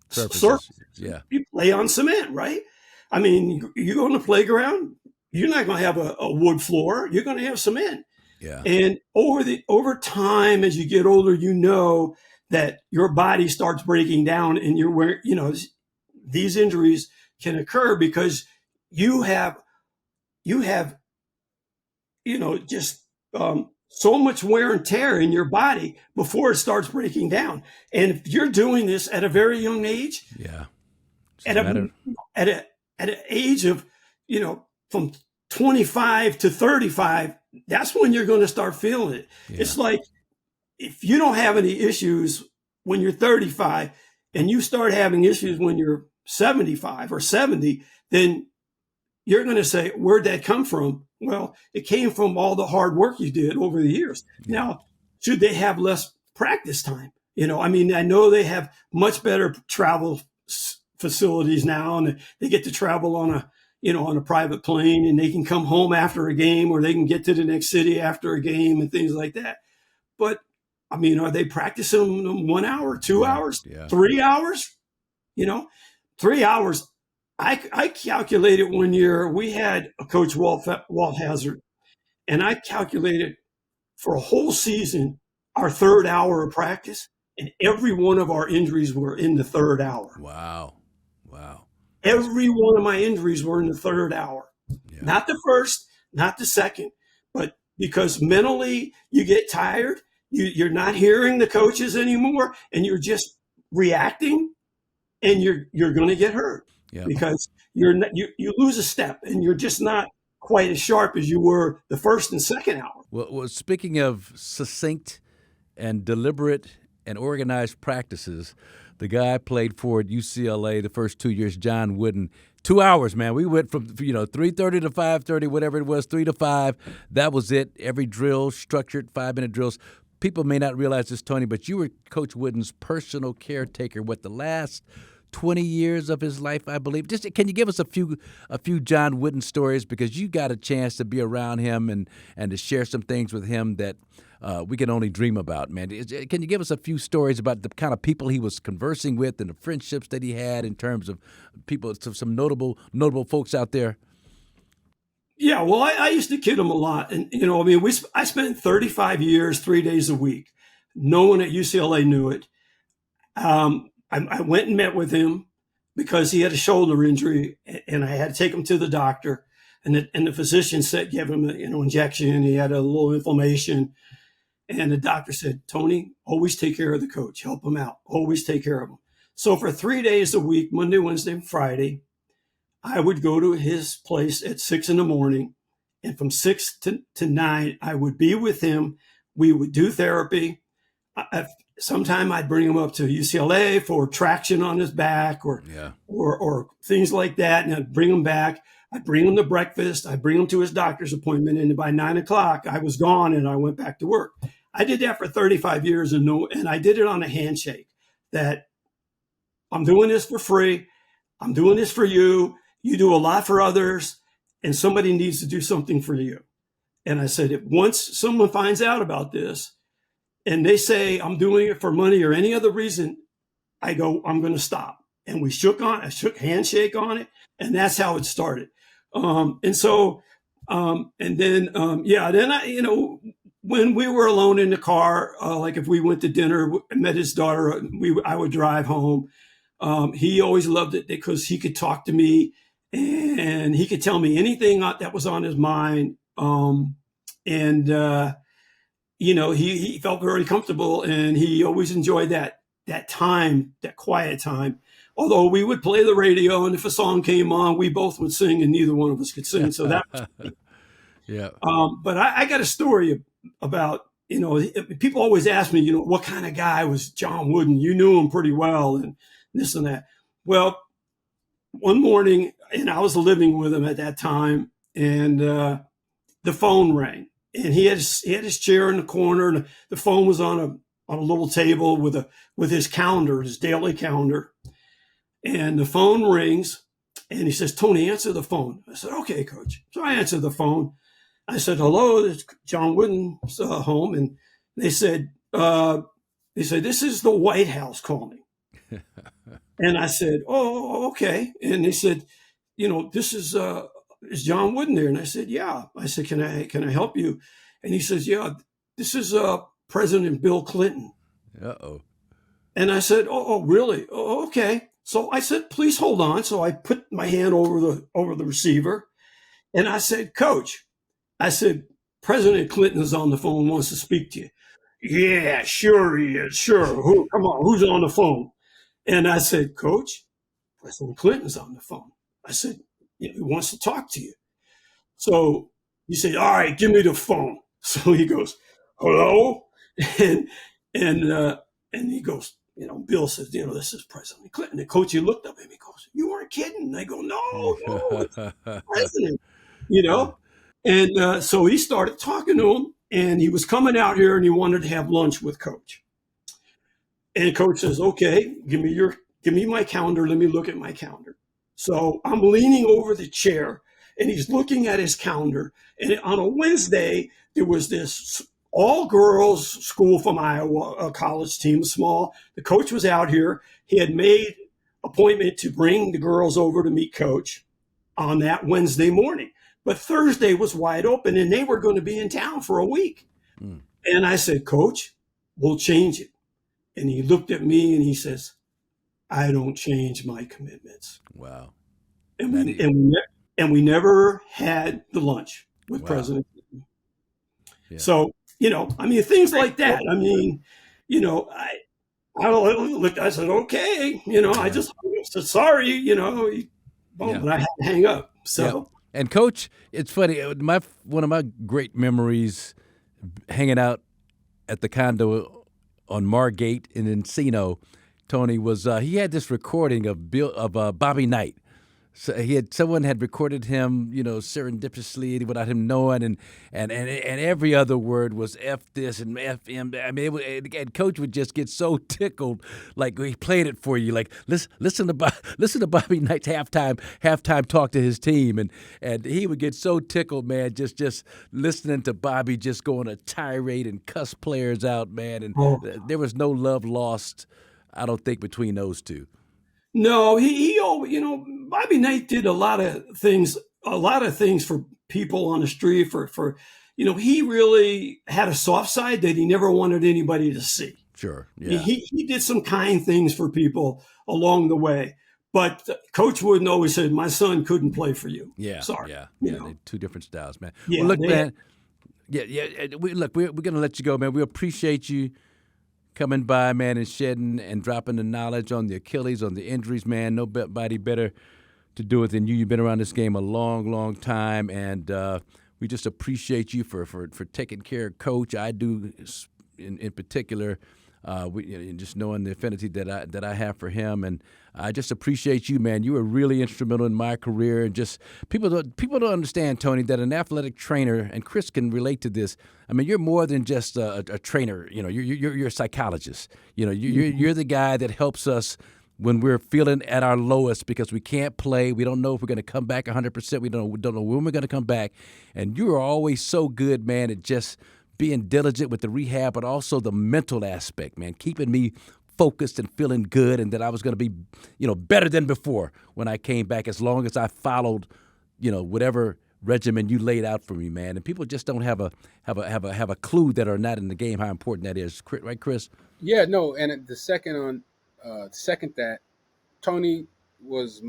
surfaces. Yeah. You play on cement, right? I mean, you go on the playground, you're not going to have a wood floor. You're going to have cement. Yeah. And over time, as you get older, you know that your body starts breaking down, and these injuries can occur because you have just so much wear and tear in your body before it starts breaking down. And if you're doing this at a very young age, at an age of, from 25 to 35, that's when you're going to start feeling it. Yeah. It's like, if you don't have any issues when you're 35 and you start having issues when you're 75 or 70, then you're going to say, where'd that come from? Well, it came from all the hard work you did over the years. Yeah. Now, should they have less practice time? I know they have much better travel facilities now, and they get to travel on a private plane, and they can come home after a game, or they can get to the next city after a game and things like that. But are they practicing 1 hour, 2 hours, 3 hours? 3 hours. I calculated one year, we had a coach, Walt Hazard, and I calculated for a whole season, our third hour of practice, and every one of our injuries were in the third hour. Wow. Every one of my injuries were in the third hour. Yeah. Not the first, not the second, but because mentally you get tired, you're not hearing the coaches anymore, and you're just reacting, and you're going to get hurt. Yeah. Because you lose a step, and you're just not quite as sharp as you were the first and second hour. Well, speaking of succinct and deliberate and organized practices, the guy I played for at UCLA the first 2 years, John Wooden, 2 hours, man. We went from 3:30 to 5:30, whatever it was, 3 to 5. That was it. Every drill structured 5-minute drills. People may not realize this, Tony, but you were Coach Wooden's personal caretaker. The last 20 years of his life, I believe. Just can you give us a few John Wooden stories, because you got a chance to be around him and to share some things with him that we can only dream about, man. Can you give us a few stories about the kind of people he was conversing with and the friendships that he had in terms of people, some notable folks out there? Yeah, well, I used to kid him a lot, and I spent 35 years, 3 days a week. No one at UCLA knew it. I went and met with him because he had a shoulder injury, and I had to take him to the doctor. And the physician said, give him an injection. He had a little inflammation. And the doctor said, Tony, always take care of the coach. Help him out. Always take care of him. So for 3 days a week, Monday, Wednesday, and Friday, I would go to his place at 6 a.m. And from 6 to 9, I would be with him. We would do therapy. Sometime I'd bring him up to UCLA for traction on his back or things like that. And I'd bring him back. I'd bring him to breakfast. I'd bring him to his doctor's appointment. And by 9 o'clock, I was gone and I went back to work. I did that for 35 years and I did it on a handshake that I'm doing this for free. I'm doing this for you. You do a lot for others, and somebody needs to do something for you. And I said, if once someone finds out about this, and they say I'm doing it for money or any other reason, I go, I'm going to stop. And I shook handshake on it, and that's how it started. Then when we were alone in the car, like if we went to dinner, met his daughter, I would drive home. He always loved it because he could talk to me and he could tell me anything that was on his mind. He felt very comfortable, and he always enjoyed that time, that quiet time. Although we would play the radio, and if a song came on, we both would sing, and neither one of us could sing. So that was funny. Yeah. But I got a story about, people always ask me, what kind of guy was John Wooden? You knew him pretty well, and this and that. Well, one morning, and I was living with him at that time, and the phone rang. And he had his chair in the corner, and the phone was on a little table with his calendar, his daily calendar. And the phone rings, and he says, Tony, answer the phone. I said, okay, coach. So I answered the phone. I said, hello, it's John Wooden's home. And they said, this is the White House calling. And I said, oh, okay. And they said, this is John Wooden there? And I said, yeah. I said, can I help you? And he says, yeah, this is President Bill Clinton. Uh-oh. And I said, oh, really? Oh, okay. So I said, please hold on. So I put my hand over the receiver, and I said, Coach, I said, President Clinton is on the phone, wants to speak to you. Yeah, sure he is. Sure. Come on, who's on the phone? And I said, Coach, President Clinton's on the phone. I said, he wants to talk to you. So he said, all right, give me the phone. So he goes, hello? And he goes, Bill says, this is President Clinton. And Coach, he looked up at me, he goes, you weren't kidding. And I go, no, it's the president, And so he started talking to him, and he was coming out here, and he wanted to have lunch with Coach. And Coach says, okay, give me my calendar. Let me look at my calendar. So I'm leaning over the chair, and he's looking at his calendar. And on a Wednesday, there was this all-girls school from Iowa, a college team, small. The coach was out here. He had made appointment to bring the girls over to meet Coach on that Wednesday morning. But Thursday was wide open, and they were going to be in town for a week. Mm. And I said, Coach, we'll change it. And he looked at me, and he says, I don't change my commitments. Wow. And we never had the lunch with President Clinton. Yeah. So, things like that. I said, okay, I just said, sorry, but I had to hang up. So. Yeah. And Coach, it's funny. One of my great memories, hanging out at the condo on Margate in Encino, Tony, was he had this recording of Bobby Knight. So someone had recorded him, serendipitously without him knowing, and every other word was F this and F him. I mean, and Coach would just get so tickled, like he played it for you, like listen to Bobby Knight's halftime talk to his team, and he would get so tickled, man, just listening to Bobby just go on a tirade and cuss players out, man, and there was no love lost, I don't think, between those two. No, he Bobby Knight did a lot of things for people on the street. For he really had a soft side that he never wanted anybody to see. Sure, yeah. He did some kind things for people along the way, but Coach Wooden always said, "My son couldn't play for you." Yeah, sorry. Yeah. They're two different styles, man. Yeah, well, look, man. We're gonna let you go, man. We appreciate you coming by, man, and shedding and dropping the knowledge on the Achilles, on the injuries, man. Nobody better to do it than you. You've been around this game a long, long time, and we just appreciate you for taking care of Coach. I do, in particular, just knowing the affinity that I have for him, and I just appreciate you, man. You were really instrumental in my career, and just people don't understand, Tony, that an athletic trainer, and Kris can relate to this. I mean, you're more than just a trainer. You're a psychologist. You're the guy that helps us when we're feeling at our lowest because we can't play. We don't know if we're going to come back 100%. We don't know when we're going to come back. And you are always so good, man, at just being diligent with the rehab, but also the mental aspect, man, keeping me focused and feeling good, and that I was going to be, better than before when I came back, as long as I followed, whatever regimen you laid out for me, man. And people just don't have a clue that are not in the game how important that is, right, Kris? Yeah, no. And the second that Tony was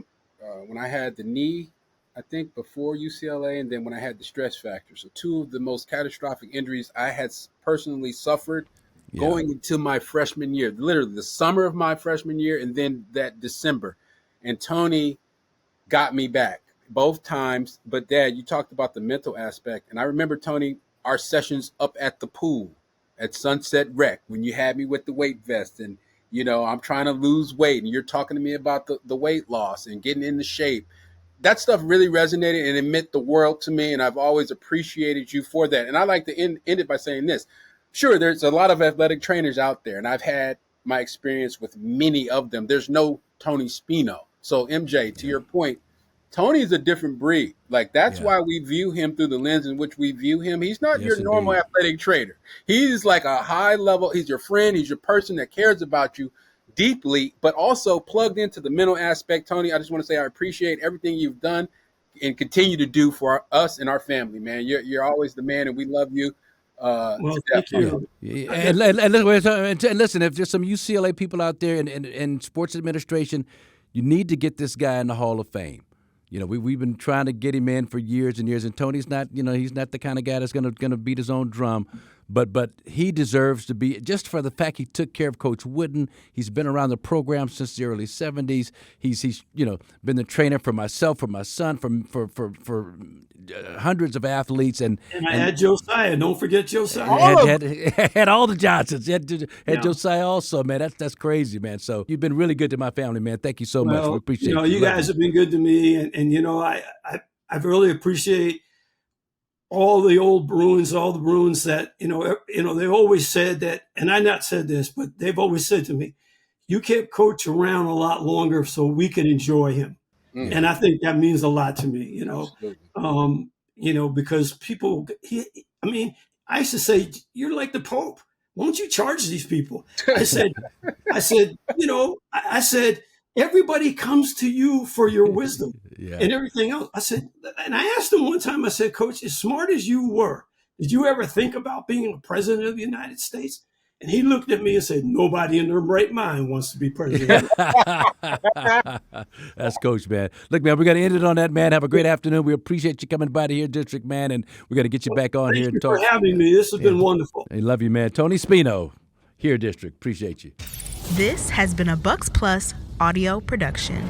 when I had the knee, I think before UCLA, and then when I had the stress factor. So two of the most catastrophic injuries I had personally suffered going into my freshman year, literally the summer of my freshman year, and then that December. And Tony got me back both times. But, Dad, you talked about the mental aspect. And I remember, Tony, our sessions up at the pool at Sunset Rec when you had me with the weight vest and, I'm trying to lose weight, and you're talking to me about the weight loss and getting into shape. That stuff really resonated and it meant the world to me, and I've always appreciated you for that. And I like to end it by saying this. Sure, there's a lot of athletic trainers out there, and I've had my experience with many of them. There's no Tony Spino. So, MJ, to your point, Tony's a different breed. Like, that's why we view him through the lens in which we view him. He's not your normal athletic trainer. He's like a high level. He's your friend. He's your person that cares about you. deeply, but also plugged into the mental aspect. Tony, I just want to say I appreciate everything you've done and continue to do for us and our family, man. You're always the man, and we love you. Well, thank you. Yeah. And listen, if there's some UCLA people out there in sports administration, you need to get this guy in the Hall of Fame. You know, we've been trying to get him in for years and years, and Tony's not, he's not the kind of guy that's gonna beat his own drum. But he deserves to be, just for the fact he took care of Coach Wooden. He's been around the program since the early 70s. He's been the trainer for myself, for my son, for hundreds of athletes. And I had Josiah. Don't forget Josiah. Had all the Johnsons. Had Josiah also, man. That's crazy, man. So you've been really good to my family, man. Thank you so much. We appreciate it. You guys have been good to me, and I really appreciate all the old Bruins, all the Bruins that, they always said that, and I not said this, but they've always said to me, you kept Coach around a lot longer so we could enjoy him. Mm. And I think that means a lot to me, because people, I used to say, you're like the Pope. Won't you charge these people? I said, everybody comes to you for your wisdom and everything else. I said, and I asked him one time, I said, Coach, as smart as you were, did you ever think about being a president of the United States? And he looked at me and said, nobody in their right mind wants to be president. That's Coach, man. Look, man, we got to end it on that, man. Have a great afternoon. We appreciate you coming by to Here District, man, and we got to get you back on here and talk. Thank you for having me. This has been wonderful. I love you, man. Tony Spino, Here District. Appreciate you. This has been a Bucks Plus audio production.